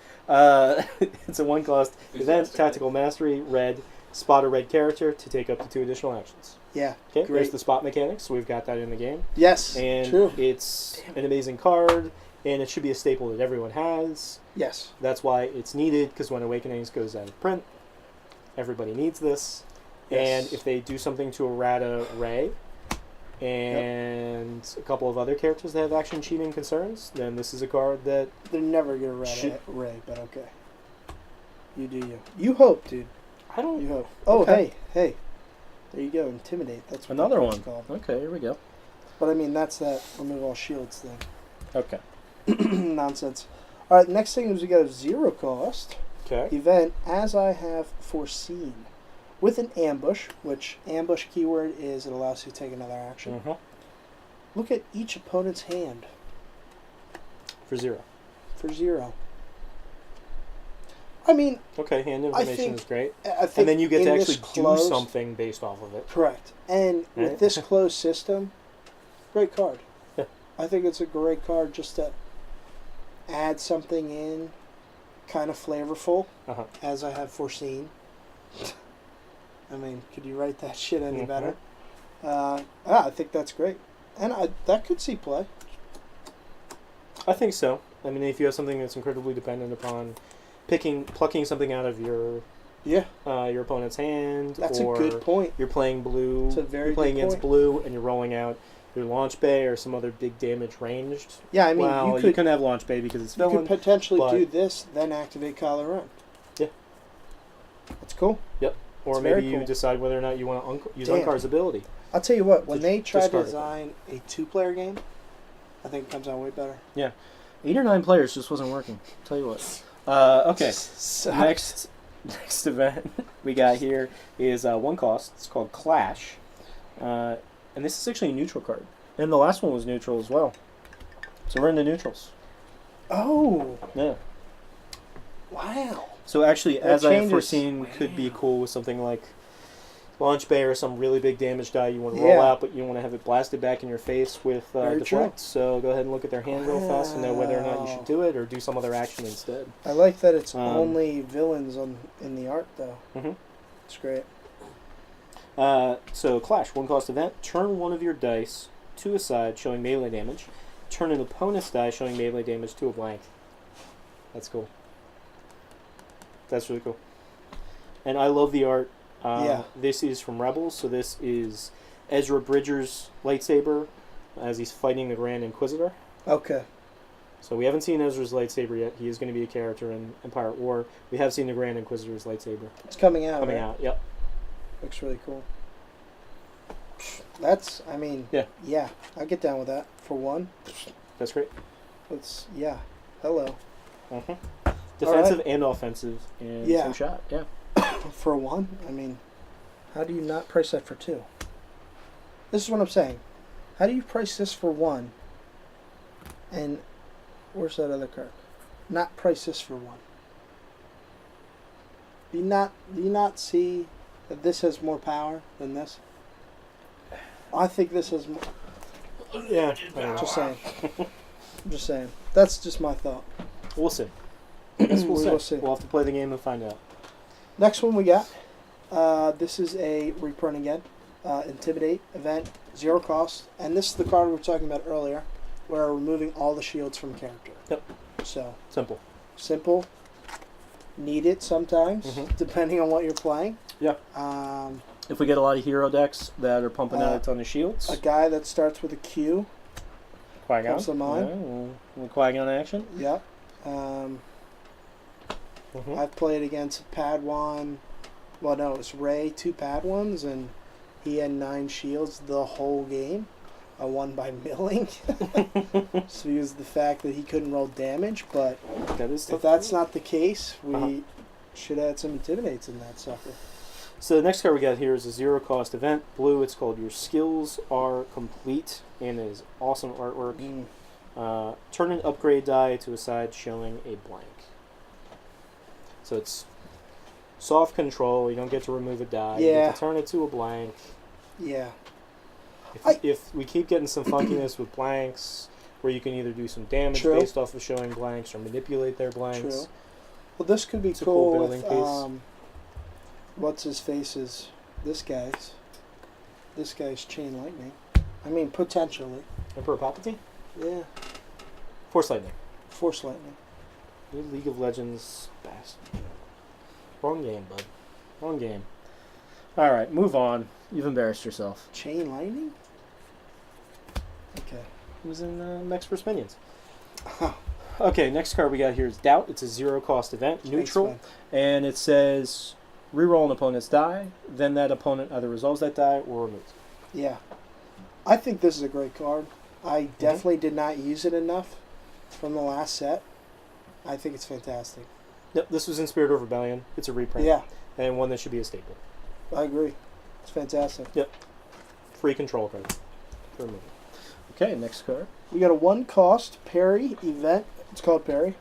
It's a 1 cost event, tactical mastery, red. Spot a red character to take up to 2 additional actions. Yeah, okay. Great. There's the spot mechanics, so we've got that in the game. Yes, and true. It's an amazing card, and it should be a staple that everyone has. Yes. That's why it's needed, because when Awakenings goes out of print, everybody needs this. Yes. And if they do something to errata Rey and a couple of other characters that have action cheating concerns, then this is a card that... They're never going to errata Rey, but okay. You do you. You hope, dude. I don't... You hope. Oh, okay. Hey. There you go. Intimidate. That's what another one. Called. Okay, here we go. But I mean, that's that remove all shields thing. Okay. Nonsense. All right, next thing is we got a 0 cost event, as I have foreseen, with an ambush, which ambush keyword is it allows you to take another action. Look at each opponent's hand. For 0. For 0. I mean... Okay, hand information is great. I think and then you get to actually do something based off of it. Correct. And with this closed system, great card. Yeah. I think it's a great card just to add something in, kind of flavorful, as I have foreseen. I mean, could you write that shit any better? I think that's great. And that could see play. I think so. I mean, if you have something that's incredibly dependent upon plucking something out of your opponent's hand, that's a good point. You're playing blue. It's a very you're playing good against point. blue, and you're rolling out your launch bay or some other big damage ranged. Yeah, I mean, you can have launch bay because it's villain. You could potentially do this, then activate Kylo Ren. Yeah, that's cool. Yep. Or maybe you decide whether or not you want to use Unkar's ability. I'll tell you what, when they try to design a 2-player game, I think it comes out way better. Yeah. 8 or 9 players just wasn't working. I'll tell you what. Okay. Next Next event we got here is one cost. It's called Clash. And this is actually a neutral card. And the last one was neutral as well. So we're into neutrals. Oh. Yeah. Wow. So actually, That as I have changes. foreseen, could be cool with something like Launch Bay or some really big damage die you want to roll out, but you want to have it blasted back in your face with deflect. So go ahead and look at their hand real fast and know whether or not you should do it or do some other action instead. I like that it's only villains in the art, though. Mm-hmm. It's great. So Clash, one cost event. Turn one of your dice to a side, showing melee damage. Turn an opponent's die, showing melee damage to a blank. That's cool. That's really cool. And I love the art. This is from Rebels, so this is Ezra Bridger's lightsaber as he's fighting the Grand Inquisitor. Okay. So we haven't seen Ezra's lightsaber yet. He is going to be a character in Empire at War. We have seen the Grand Inquisitor's lightsaber. It's coming out, Coming right? out, yep. Looks really cool. That's, I mean, yeah, I'll get down with that. For one. That's great. Hello. Mm-hmm. Defensive and offensive in same shot, yeah. For one, I mean, how do you not price that for two? This is what I'm saying. How do you price this for one? And where's that other card? Not price this for one. Do you not see that this has more power than this? I think this has more. Yeah. Just saying. I'm just saying. That's just my thought. We'll see. I guess we'll see. see. We'll have to play the game and find out. Next one we got. This is a reprint again. Intimidate event, 0 cost. And this is the card we were talking about earlier, where we're removing all the shields from character. Yep. So. Simple. Need it sometimes, depending on what you're playing. Yeah. If we get a lot of hero decks that are pumping out a ton of shields. A guy that starts with a Q. Qui-Gon. Comes to mind. Yeah, Qui-Gon action. Yep. I've played against Padawan. Well, no, it was Rey, 2 Padawans, and he had 9 shields the whole game. I won by milling. So he was the fact that he couldn't roll damage, but if that's not the case, we should add some intimidates in that sucker. So the next card we got here is a 0 cost event. Blue, it's called Your Skills Are Complete, and it is awesome artwork. Turn an upgrade die to a side showing a blank. So it's soft control. You don't get to remove a die. You get to turn it to a blank. Yeah. If we keep getting some funkiness with blanks, where you can either do some damage based off of showing blanks or manipulate their blanks. True. Well, this could be it's cool a cool building with what's his face's this guy's chain lightning. I mean, potentially. Emperor Palpatine? Yeah. Force lightning. Your League of Legends bastard. Wrong game, bud. Wrong game. Alright, move on. You've embarrassed yourself. Chain lightning? Okay. It was in Mex vs. Minions. Okay, next card we got here is Doubt. It's a 0 cost event. Neutral. And it says reroll an opponent's die, then that opponent either resolves that die or removes it. Yeah. I think this is a great card. I definitely did not use it enough from the last set. I think it's fantastic. Yep, this was in Spirit of Rebellion. It's a reprint. Yeah. And one that should be a staple. I agree. It's fantastic. Yep. Free control card. For removal. Okay, next card. We got a 1 cost Parry event. It's called Parry.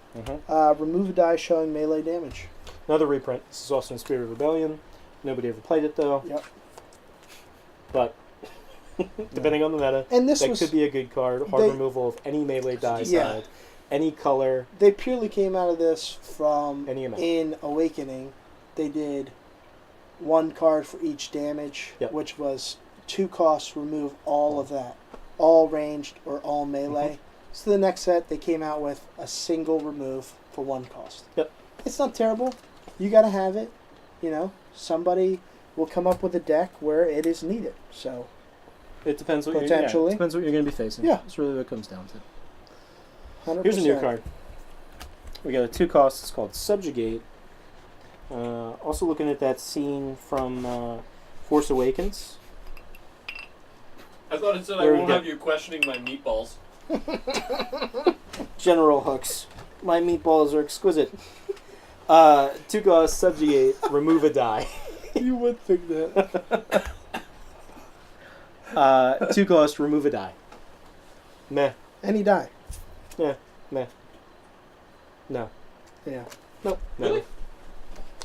Remove a die showing melee damage. Another reprint. This is also in Spirit of Rebellion. Nobody ever played it though. Yep. But depending on the meta, and this could be a good card. Hard removal of any melee die side, any color. They purely came out of this from any amount. In Awakening. They did 1 card for each damage, which was 2 costs. Remove all of that, all ranged or all melee. So the next set they came out with a single remove for 1 cost. Yep. It's not terrible. You got to have it. You know, somebody will come up with a deck where it is needed. So it depends what potentially depends what you're going to be facing. Yeah, that's really what it comes down to. 100%. Here's a new card. We got a 2 cost. It's called Subjugate. Also looking at that scene from Force Awakens. I thought it said I won't have you questioning my meatballs. General Hooks. My meatballs are exquisite. 2 cost, subjugate, remove a die. You would think that. 2 cost, remove a die. Meh. Any die. Yeah. Meh. No. Yeah. Nope. Really?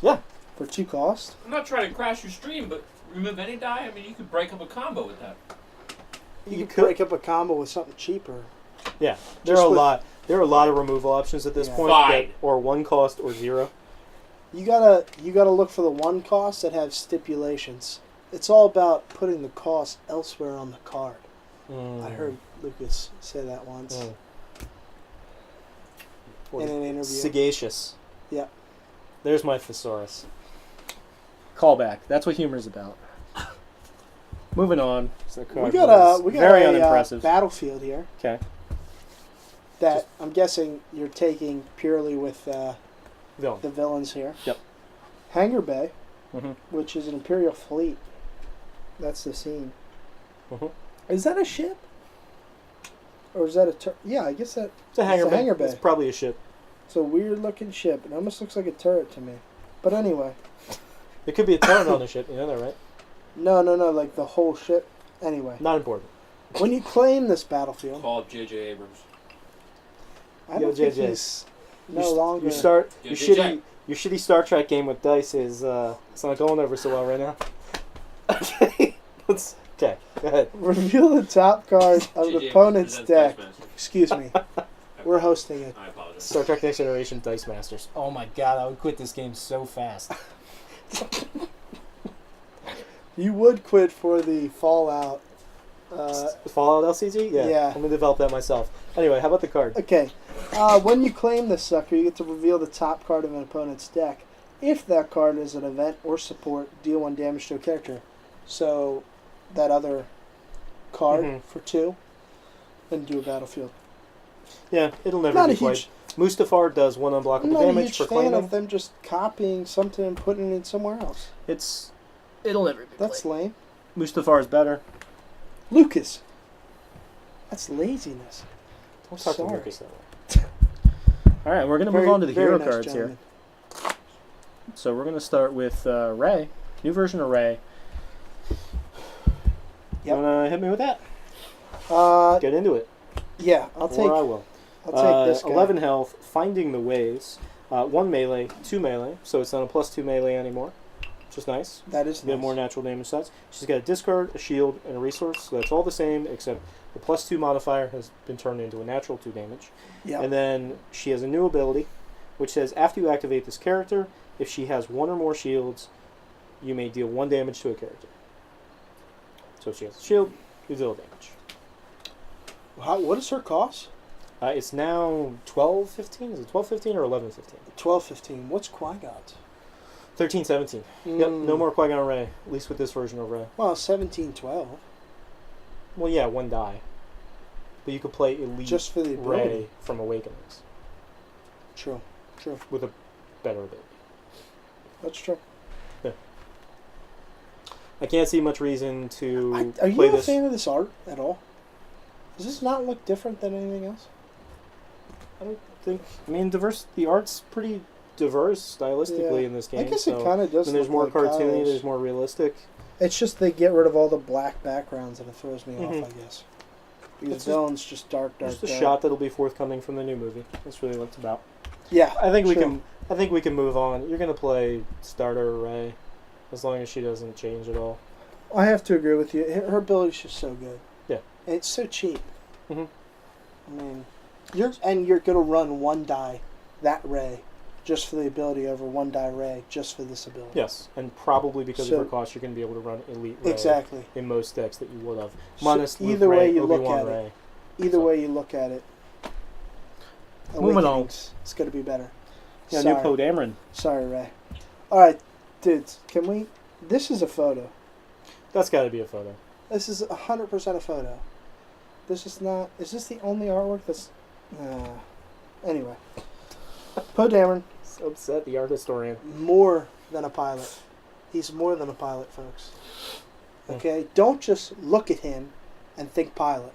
Yeah. For 2 cost? I'm not trying to crash your stream, but remove any die? I mean, you could break up a combo with that. You could break up a combo with something cheaper. Yeah. There are a lot of removal options at this point. Fine. Or 1 cost or 0. You gotta look for the 1 cost that have stipulations. It's all about putting the cost elsewhere on the card. I heard Lucas say that once in an interview. Sagacious. Yeah. There's my thesaurus. Callback. That's what humor's about. Moving on. We got very a unimpressive battlefield here. Okay. That I'm guessing you're taking purely with Villain. the villains here. Yep. Hangar Bay, Mm-hmm. which is an Imperial fleet. That's the scene. Mm-hmm. Is that a ship? Or is that a yeah, I guess that It's a hangar bay. hangar bay. It's probably a ship. It's a weird looking ship. It almost looks like a turret to me. But anyway. There could be a turret on the ship. You know that, right? No, like the whole ship. Anyway. Not important. When you claim this battlefield, Call up J.J. Abrams. I don't think he's no longer. Your shitty Star Trek game with dice is it's not going over so well right now. Okay. Okay. Go ahead. Reveal the top card of the opponent's deck. Excuse me. We're hosting it. I apologize. Star Trek Next Generation Dice Masters. Oh my god, I would quit this game so fast. You would quit for the Fallout. Fallout LCG? Yeah. I'm gonna develop that myself. Anyway, how about the card? Okay. When you claim this sucker, you get to reveal the top card of an opponent's deck. If that card is an event or support, deal 1 damage to a character. So, that other card for 2, and do a battlefield. Yeah, it'll never Not be a huge. played. Mustafar does 1 unblockable I'm not damage a huge for fan claiming. of them just copying something and putting it somewhere else. It'll never be That's played. lame. Mustafar is better. Lucas. That's laziness. Don't talk Sorry. to Lucas that way. Alright, we're going to move on to the hero nice cards gentleman. here. So we're going to start with Rey. New version of Rey. You Yep. want to hit me with that? Get into it. Yeah, I'll Or take. I will. I'll take this guy. 11 health, finding the ways. 1 melee, 2 melee, so it's not a +2 melee anymore, which is nice. That is You get nice. more natural damage stats. She's got a discard, a shield, and a resource, so that's all the same, except the +2 modifier has been turned into a natural 2 damage. Yeah. And then she has a new ability, which says after you activate this character, if she has 1 or more shields, you may deal 1 damage to a character. So if she has a shield, you deal damage. What is her cost? It's now 12.15. Is it 12.15 or 11.15? 12.15. What's Qui-Gon's? 13.17. Yep, no more Qui-Gon Rey, at least with this version of Rey. Well, 17.12. Well, yeah, 1 die. But you could play Elite Just for the ability. Rey from Awakenings True. with a better ability. That's true. I can't see much reason to Are you play a this. fan of this art at all? Does this not look different than anything else? I don't think. I mean, the art's pretty diverse stylistically Yeah. in this game. I guess it kind of does. And there's look more like cartoony. Kylo's. There's more realistic. It's just they get rid of all the black backgrounds and it throws me Mhm. off, I guess. Because It's villains just dark. Just a shot that'll be forthcoming from the new movie. That's really what it's about. Yeah, I think we true. can. I think we can move on. You're gonna play starter Rey, as long as she doesn't change at all. I have to agree with you. Her ability's just so good. Yeah. And it's so cheap. Mhm. I mean, you're gonna run 1 die, that Rey, just for the ability over 1 die Rey, just for this ability. Yes, and probably because So- of her cost, you're gonna be able to run Elite Rey Exactly. in most decks that you would have. So Minus Luke either way Rey, you look Obi-Wan at it. Rey. Either So- way you look at it, Moving on. Awakenings, it's gonna be better. Yeah, Sorry. new Poe Dameron. Sorry, Ray. All right, dudes, can we? This is a photo. That's got to be a photo. This is 100% a photo. This is not. Is this the only artwork that's? Anyway, Poe Dameron, So upset, the art historian. more than a pilot. He's more than a pilot, folks. Okay, don't just look at him and think pilot.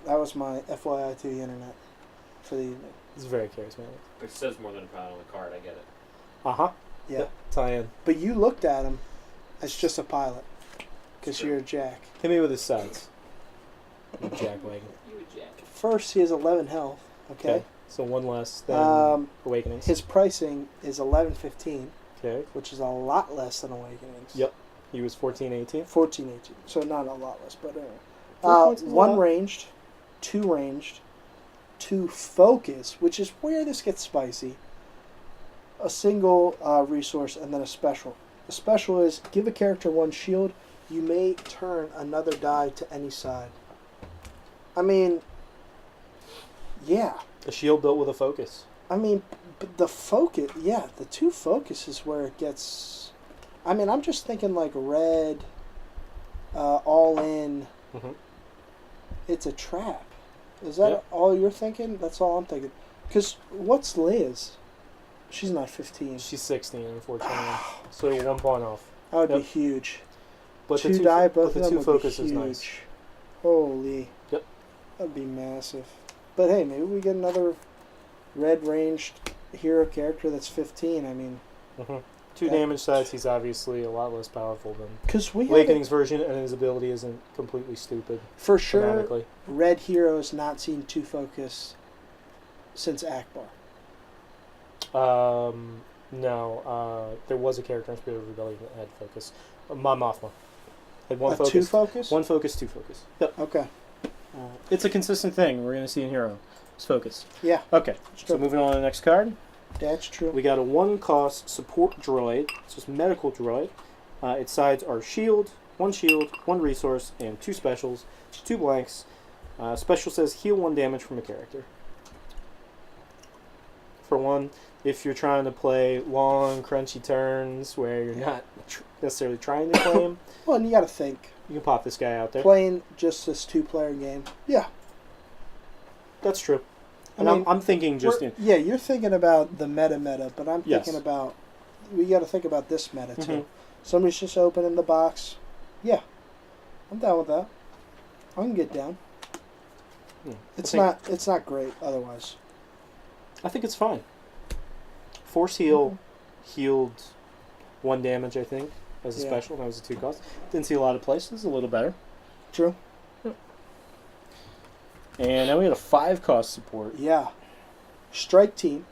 That was my FYI to the internet for the evening. He's very charismatic. It says more than a pilot on the card. I get it. Uh-huh. Yeah. Yep. Tie-in. But you looked at him as just a pilot. Because Sure. you're a jack. Hit me with his sides. You jackwagon. You a jack. First, he has 11 health. Okay. So one less than Awakenings. His pricing is 11.15, Okay. which is a lot less than Awakenings. Yep. He was 14-18. 14.18. So not a lot less, but anyway. 4 points is a One lot. ranged, 2 ranged, 2 focus, which is where this gets spicy. A single resource and then a special. The special is give a character 1 shield. You may turn another die to any side. I mean, yeah. A shield built with a focus. I mean, but the focus, yeah, the 2 focus is where it gets. I mean, I'm just thinking like red, all in. Mm-hmm. It's a trap. Is that Yep. all you're thinking? That's all I'm thinking. Because what's Liz? She's not 15. She's 16, unfortunately. So 1 point off. That would Yep. be huge. But 2 the die, but both the of them 2 would focus be is huge. nice. Holy. Yep. That'd be massive. But hey, maybe we get another red ranged hero character that's 15. I mean, Mm-hmm. 2 that- damage sides. He's obviously a lot less powerful than because we have Awakening's version, and his ability isn't completely stupid. for sure. Dramatically. Red hero has not seen 2 focus since Akbar. No. There was a character in Spirit of Rebellion that had focus. Mon Mothma had 1 A focus. 2 focus. 1 focus, 2 focus. Yep. Okay. It's a consistent thing. We're going to see in Hero. It's focus. Yeah, Okay. So true. moving on to the next card. that's true. We got a 1-cost support droid. It's just medical droid. Its sides are shield, 1 resource, and 2 specials, 2 blanks. Special says heal 1 damage from a character. For 1, if you're trying to play long, crunchy turns where you're not necessarily trying to play him, Well, and you got to think. you can pop this guy out there. Playing just this 2-player game. Yeah. That's true. I And mean, I'm thinking just in. Yeah, you're thinking about the meta, but I'm Yes. thinking about. We got to think about this meta too. Mhm. Somebody's just opening the box. Yeah, I'm down with that. I can get down. It's not great otherwise. I think it's fine. Force heal healed 1 damage, I think, as a Yeah. special. That was a 2 cost. Didn't see a lot of places. A little better. True. And now we had a 5-cost support. Yeah. Strike team.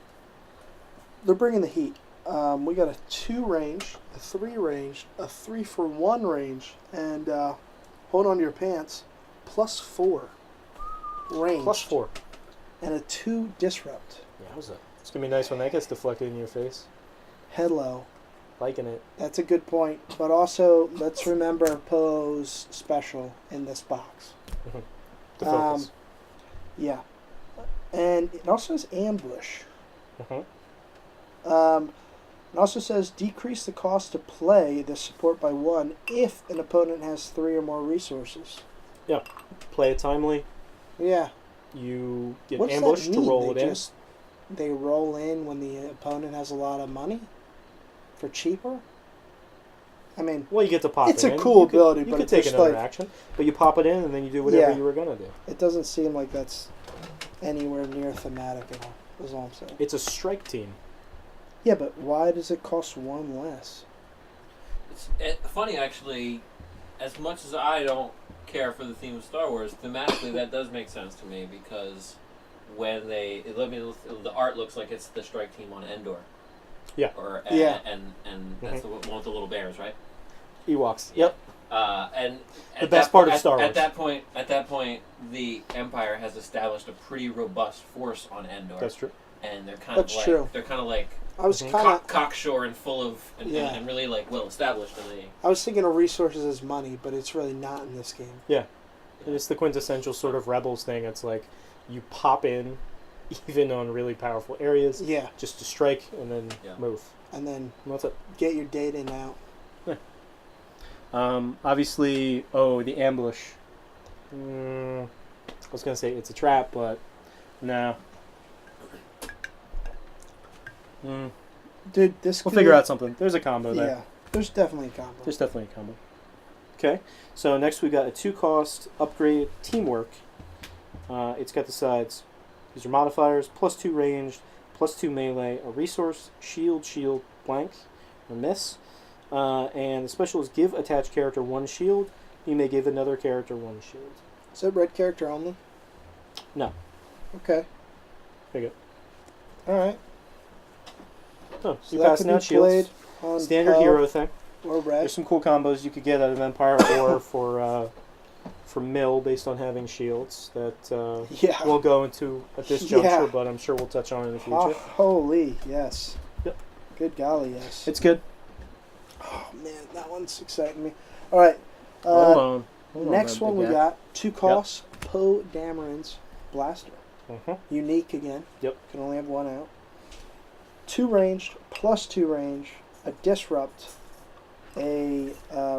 They're bringing the heat. We got a 2 range, a 3 range, a 3 for 1 range, and hold on to your pants, +4 range. +4. And a 2 disrupt. Yowza. It's going to be nice when that gets deflected in your face. Hello. Liking it. That's a good point. But also, let's remember Poe's special in this box. The focus. Yeah. And it also has ambush. Mhm. It also says decrease the cost to play the support by 1 if an opponent has 3 or more resources. Yeah. Play it timely. Yeah. You get What does ambushed that to mean? roll it in. They roll in when the opponent has a lot of money for cheaper? I mean, Well, you get to pop it's it a in. cool You could- ability, you but could it's take just another like, action, but you pop it in and then you do whatever Yeah. you were going to do. it doesn't seem like that's anywhere near thematic at all, is all I'm saying. It's a strike team. Yeah, but why does it cost 1 less? It's funny, actually. As much as I don't care for the theme of Star Wars, thematically that does make sense to me because when the art looks like it's the strike team on Endor. Yeah. Yeah. And that's the one with the little bears, right? Ewoks. Yep. And The best part of Star Wars. At that point, the Empire has established a pretty robust force on Endor. That's true. And they're kind That's of like true. they're kind of like I was Mhm. kind of cocksure and full of Yeah. and really like well established in the. I was thinking of resources as money, but it's really not in this game. Yeah. And it's the quintessential sort of Rebels thing. It's like you pop in, even on really powerful areas, Yeah, just to strike and then Yeah. move. and then And that's it. get your data in out. Obviously, the ambush. I was going to say it's a trap, but no. Dude, this We'll could- figure out something. There's a combo there. Yeah, there's definitely a combo. There's definitely a combo. Okay, so next we got a 2-cost upgrade teamwork. It's got the sides These are modifiers: +2 ranged, +2 melee, a resource, shield, blank, or miss. And the special is give attached character 1 shield. You may give another character 1 shield. Is it red character only? No. Okay. There you All right. go. Oh, So you're that passing could out be played shields. on Standard Poe hero thing. or red. There's some cool combos you could get out of Empire or for Mill based on having shields that Yeah. we'll go into at this juncture, Yeah. but I'm sure we'll touch on in the future. Holy, yes. Yep. Good golly, yes. It's good. Oh, man, that one's exciting me. All right. Hold on. Next that one big we guy. got 2 costs, Poe Dameron's Blaster. Uh-huh. Unique again. Yep. Can only have 1 out. 2 ranged, +2 range, a disrupt, a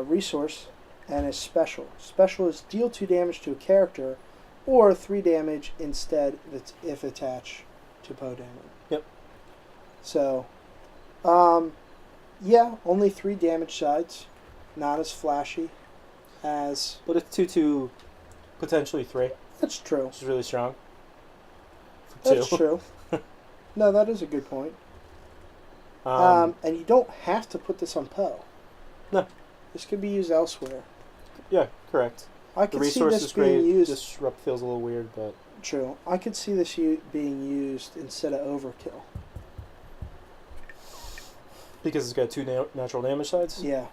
resource, and a special. Special is deal 2 damage to a character, or 3 damage instead if attached to Poe Dameron. Yep. So, yeah, only 3 damage sides. Not as flashy as... But it's 2/2, potentially 3, That's true. which is really strong. For That's 2. true. No, that is a good point. Um, And you don't have to put this on Poe. No. This could be used elsewhere. yeah, correct. I The could see resource this is being great. used... Disrupt feels a little weird, but True. I could see this being used instead of overkill. because it's got 2 natural damage sides, Yeah.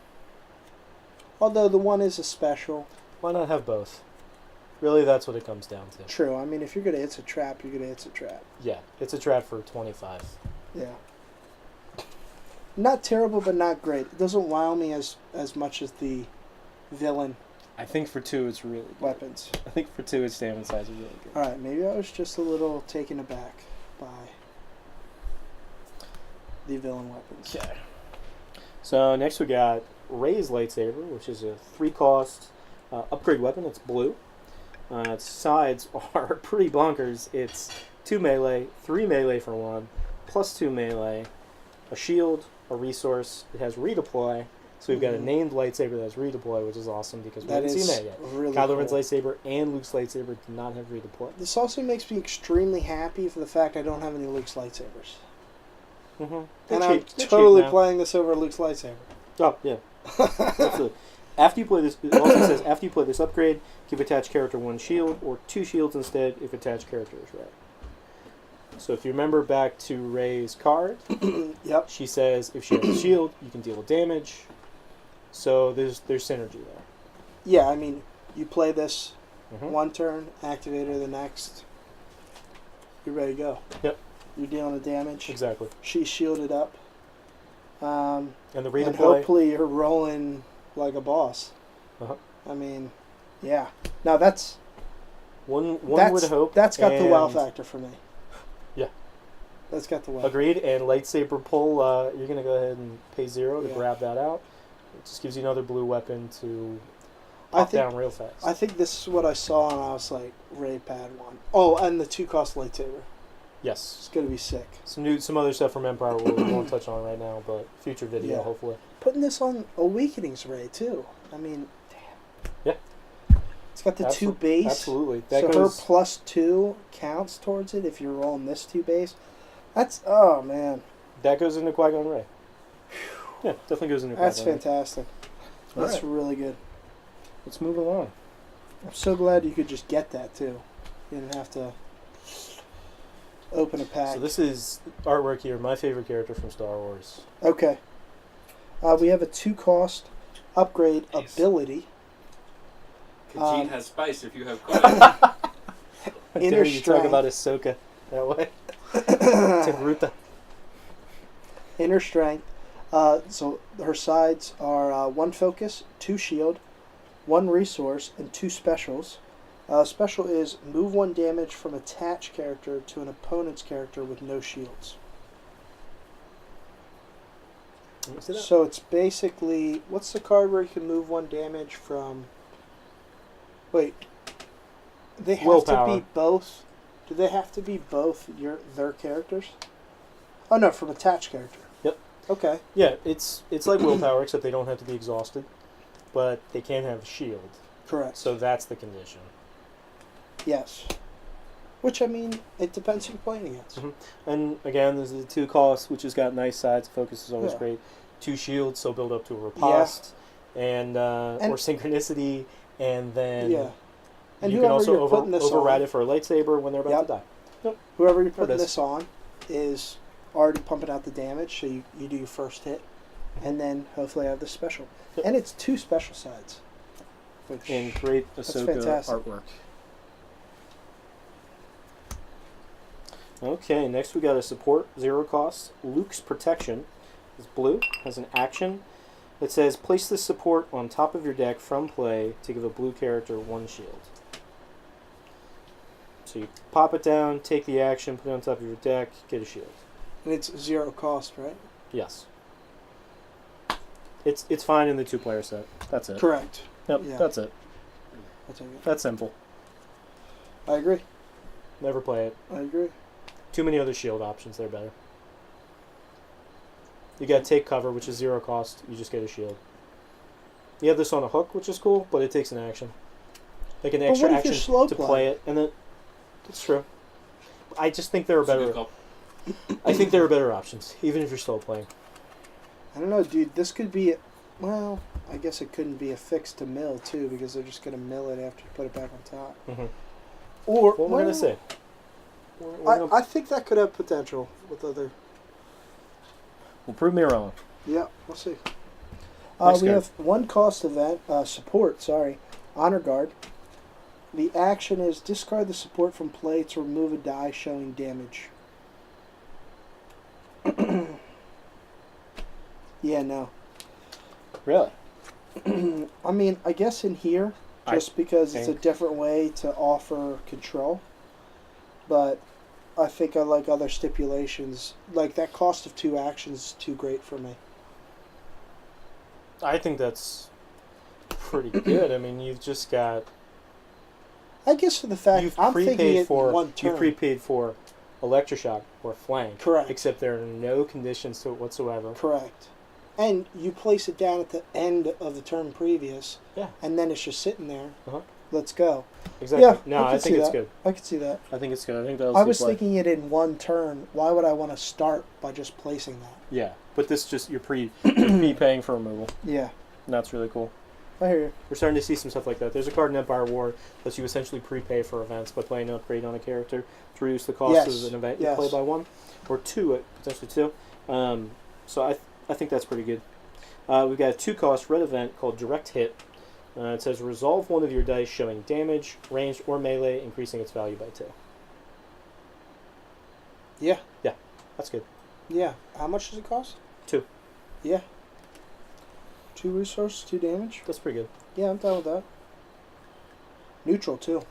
Although the one is a special. why not have both? Really, that's what it comes down to. True. I mean, if you're going to hit a trap, you're going to hit a trap. Yeah, it's a trap for 25. Yeah. Not terrible, but not great. It doesn't wow me as much as the villain I think for 2 it's really good. weapons. I think for 2 its damage size is really good. All right, maybe I was just a little taken aback by the villain weapons. Okay. So next we got Rey's Lightsaber, which is a 3-cost upgrade weapon. It's blue. Its sides are pretty bonkers. It's 2 melee, 3 melee for 1, +2 melee, a shield, a resource. It has redeploy. So we've got a named lightsaber that has redeploy, which is awesome because we haven't seen that yet. Really Kylo Ren's cool. lightsaber and Luke's lightsaber do not have redeploy. This also makes me extremely happy for the fact I don't have any Luke's lightsabers. Mm-hmm. And I'm totally playing this over Luke's lightsaber. Oh, yeah. Absolutely. After you play this, it also says after you play this upgrade, give attached character 1 shield or 2 shields instead if attached character is red. So if you remember back to Rey's card, Yep. she says if she has a shield, you can deal damage. So there's synergy there. Yeah, I mean, you play this Mm-hmm. 1 turn, activate her the next. You're ready to go. Yep. You're dealing the damage. Exactly. She's shielded up. And the And redeploy. hopefully you're rolling like a boss. Uh-huh. I mean, yeah. Now that's One would hope. that's got the wow and- factor for me. Yeah. That's got the wow. Agreed. And lightsaber pull, you're going to go ahead and pay 0 to Yeah. grab that out. It just gives you another blue weapon to I pop think down real fast. I think this is what I saw, and I was like, Ray Padawan. Oh, and the 2-cost lightsaber. Yes. It's gonna be sick. Some other stuff from Empire we won't touch on right now, but future video Yeah. hopefully. Putting this on Awakening's Ray too. I mean, damn. Yeah. It's got the 2 base. Absolutely. So her +2 counts towards it if you're rolling this 2 base. That's man. that goes into Qui-Gon Rey. Yeah, definitely goes into Qui-Gon That's Rey. fantastic. That's Alright. really good. Let's move along. I'm so glad you could just get that too. You didn't have to open a pack. So this is artwork here, my favorite character from Star Wars. Okay. We have a 2-cost upgrade Nice. ability. Khajiit has spice if you have coin. Inner Dare you talk strength. about Ahsoka that way? Tagruta. Inner strength. So her sides are 1 focus, 2 shield, 1 resource, and 2 specials. Special is move 1 damage from attached character to an opponent's character with no shields. Let me see that. So it's basically, what's the card where you can move 1 damage from? Wait, they have Willpower. to be both. Do they have to be both their characters? Oh no, from attached character. Yep. Okay. Yeah, it's like willpower, except they don't have to be exhausted, but they can have shield. Correct. So that's the condition. Yes. Which, I mean, it depends who you're playing against. And again, there's the 2 costs, which has got nice sides. Focus is always great. 2 shields, so build up to a riposte, and or synchronicity, and then and you can also override it for a lightsaber when they're about to die. Yep. Whoever you're putting this on is already pumping out the damage, so you do your first hit, and then hopefully have the special. Yep. And it's 2 special sides. And great Ahsoka artwork. Okay, next we got a support, 0 cost. Luke's Protection is blue, has an action. It says, place this support on top of your deck from play to give a blue character 1 shield. So you pop it down, take the action, put it on top of your deck, get a shield. And it's 0 cost, right? Yes. It's fine in the 2-player set. That's it. Correct. Yep, that's it. That's simple. I agree. Never play it. I agree. Too many other shield options, they're better. You got take cover, which is 0 cost. You just get a shield. You have this on a hook, which is cool, but it takes an action. Like an extra action to play it, and then it's true. I just think there are better. I think there are better options, even if you're slow playing. I don't know, dude. This could be, well, I guess it couldn't be a fix to mill too, because they're just gonna mill it after you put it back on top. Or what am I gonna say? I think that could have potential with other. Well, prove me wrong. Yeah, we'll see. We have 1 cost event support. Sorry, Honor Guard. The action is discard the support from play to remove a die showing damage. Yeah, no. Really? I mean, I guess in here, just because it's a different way to offer control. But I think I like other stipulations. Like, that cost of 2 actions is too great for me. I think that's pretty good. I mean, you've just got... I guess for the fact I'm thinking it in 1 turn. You prepaid for Electroshock or Flank. Correct. Except there are no conditions to it whatsoever. Correct. And you place it down at the end of the turn previous. Yeah. And then it's just sitting there. Let's go. Exactly. Yeah, no, I think it's good. I could see that. I think it's good. I think that I was thinking it in 1 turn. Why would I want to start by just placing that? Yeah, but this just you're prepaying for removal. Yeah. And that's really cool. I hear you. We're starting to see some stuff like that. There's a card in Empire War that lets you essentially prepay for events by playing an upgrade on a character to reduce the cost of an event you play by 1 or 2, potentially 2. So I think that's pretty good. We've got a 2-cost red event called Direct Hit. It says resolve 1 of your dice showing damage, ranged, or melee, increasing its value by 2. Yeah. Yeah, that's good. Yeah. How much does it cost? 2. Yeah. 2 resources, 2 damage. That's pretty good. Yeah, I'm down with that. Neutral, too.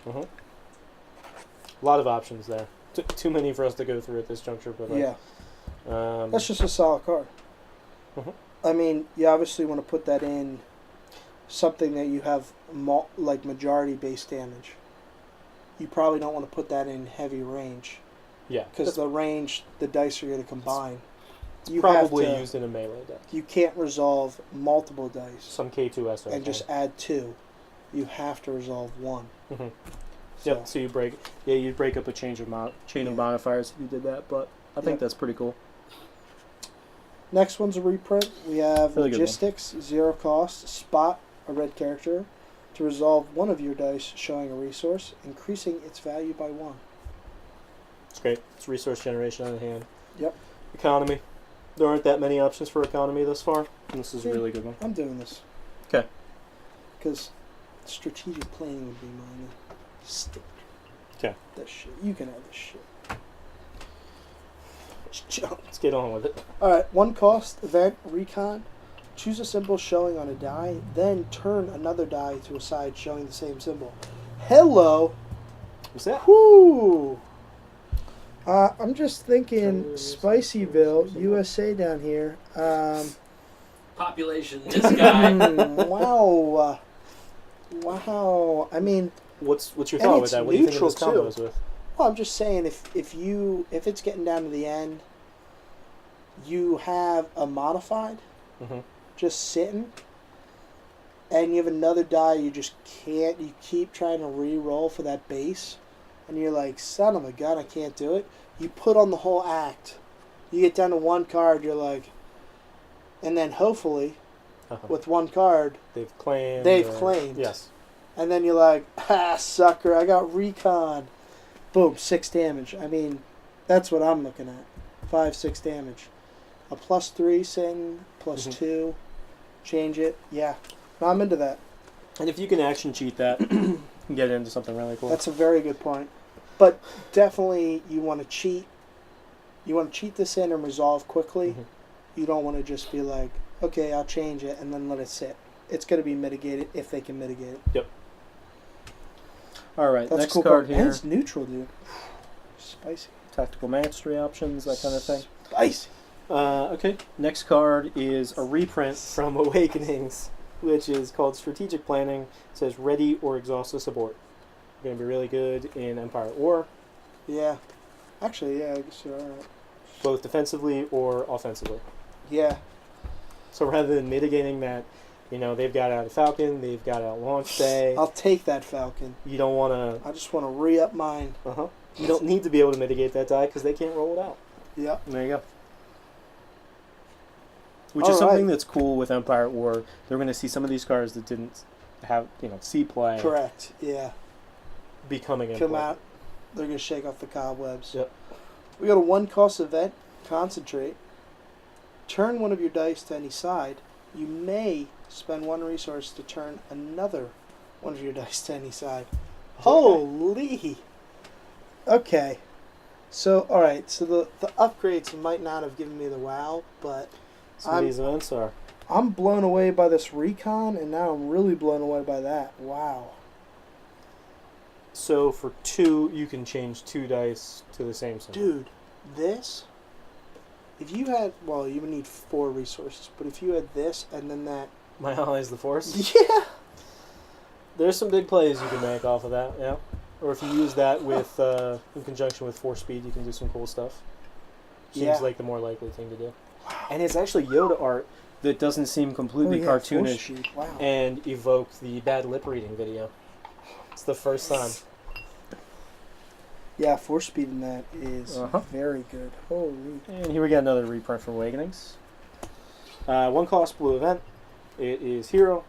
A lot of options there. Too many for us to go through at this juncture. But that's just a solid card. I mean, you obviously want to put that in something that you have like majority base damage. You probably don't want to put that in heavy range. Yeah. Because the range, the dice are going to combine. You probably used in a melee deck. You can't resolve multiple dice. Some K2SO. And just add 2. You have to resolve 1. Yep. So you you'd break up a chain of modifiers if you did that. But I think that's pretty cool. Next one's a reprint. We have really Logistics, 0 cost. Spot a red character to resolve 1 of your dice showing a resource, increasing its value by 1. It's great. It's resource generation on the hand. Yep. Economy. There aren't that many options for economy thus far, and this is a really good one. I'm doing this. Okay. Because strategic planning would be mine. Stick. Okay. That shit. You can have this shit. Let's get on with it. Alright, 1 cost, event, Recon. Choose a symbol showing on a die, then turn another die to a side showing the same symbol. Hello! What's that? Whoo! I'm just thinking Spicyville, USA down here. Population, this guy. Wow. Wow. I mean... What's your thought with that? What do you think of this combo with? Well, I'm just saying, if it's getting down to the end, you have a modified just sitting, and you have another die you just can't. You keep trying to re-roll for that base, and you're like, son of a gun, I can't do it. You put on the whole act. You get down to one card, you're like, and then hopefully, with one card, they've claimed. Yes. And then you're like, sucker, I got Recon. Boom, 6 damage. I mean, that's what I'm looking at. 5, 6 damage. A +3 Satan, +2. Change it. Yeah. No, I'm into that. And if you can action cheat that, you can get into something really cool. That's a very good point. But definitely you want to cheat. You want to cheat this in and resolve quickly. You don't want to just be like, okay, I'll change it and then let it sit. It's going to be mitigated if they can mitigate it. Yep. All right, That's next cool card here. And it's neutral, dude. Spicy. Tactical mastery options, that kind of thing. Spicy. Okay, next card is a reprint from Awakenings, which is called Strategic Planning. It says ready or exhaust this abort. Going to be really good in Empire at War. Yeah. Actually, yeah, I guess you're alright. Both defensively or offensively. Yeah. So rather than mitigating that, you know, they've got out a Falcon, they've got out Launch Day. I'll take that Falcon. You don't want to... I just want to re-up mine. You don't need to be able to mitigate that die because they can't roll it out. Yep. There you go. Which is something that's cool with Empire at War. They're going to see some of these cards that didn't have, see play. Correct, yeah. Becoming in Come play. out, they're going to shake off the cobwebs. Yep. We got a 1-cost event, Concentrate. Turn one of your dice to any side. You may spend 1 resource to turn another one of your dice to any side. Holy! Okay. So, alright, so the upgrades might not have given me the wow, but Some of these events are. I'm blown away by this Recon, and now I'm really blown away by that. Wow. So for 2, you can change 2 dice to the same symbol. Dude, this, if you had, well, you would need 4 resources, but if you had this and then that. My ally is the Force? Yeah! There's some big plays you can make off of that, yeah. Or if you use that with in conjunction with Force Speed, you can do some cool stuff. Seems like the more likely thing to do. And it's actually Yoda art that doesn't seem completely cartoonish and evoke the bad lip reading video. It's the first time. Yeah, Force Speed in that is very good. Holy. And here we got another reprint from Awakenings. 1-cost blue event. It is Hero.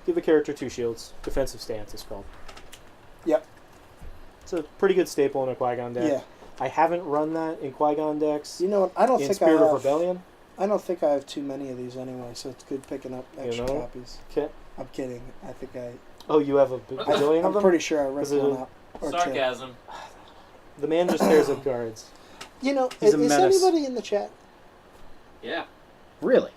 Give a character 2 shields. Defensive stance is called. Yep. It's a pretty good staple in a Qui-Gon deck. Yeah. I haven't run that in Qui-Gon decks. You know what? I don't think Spirit I have. of Rebellion. I don't think I have too many of these anyway, so it's good picking up extra copies. Okay. I'm kidding. I think I. Oh, you have a bajillion of them? I'm pretty sure I ripped one up. Or Sarcasm. The man just tears up cards. You know, He's is a menace. anybody in the chat? Yeah. Really?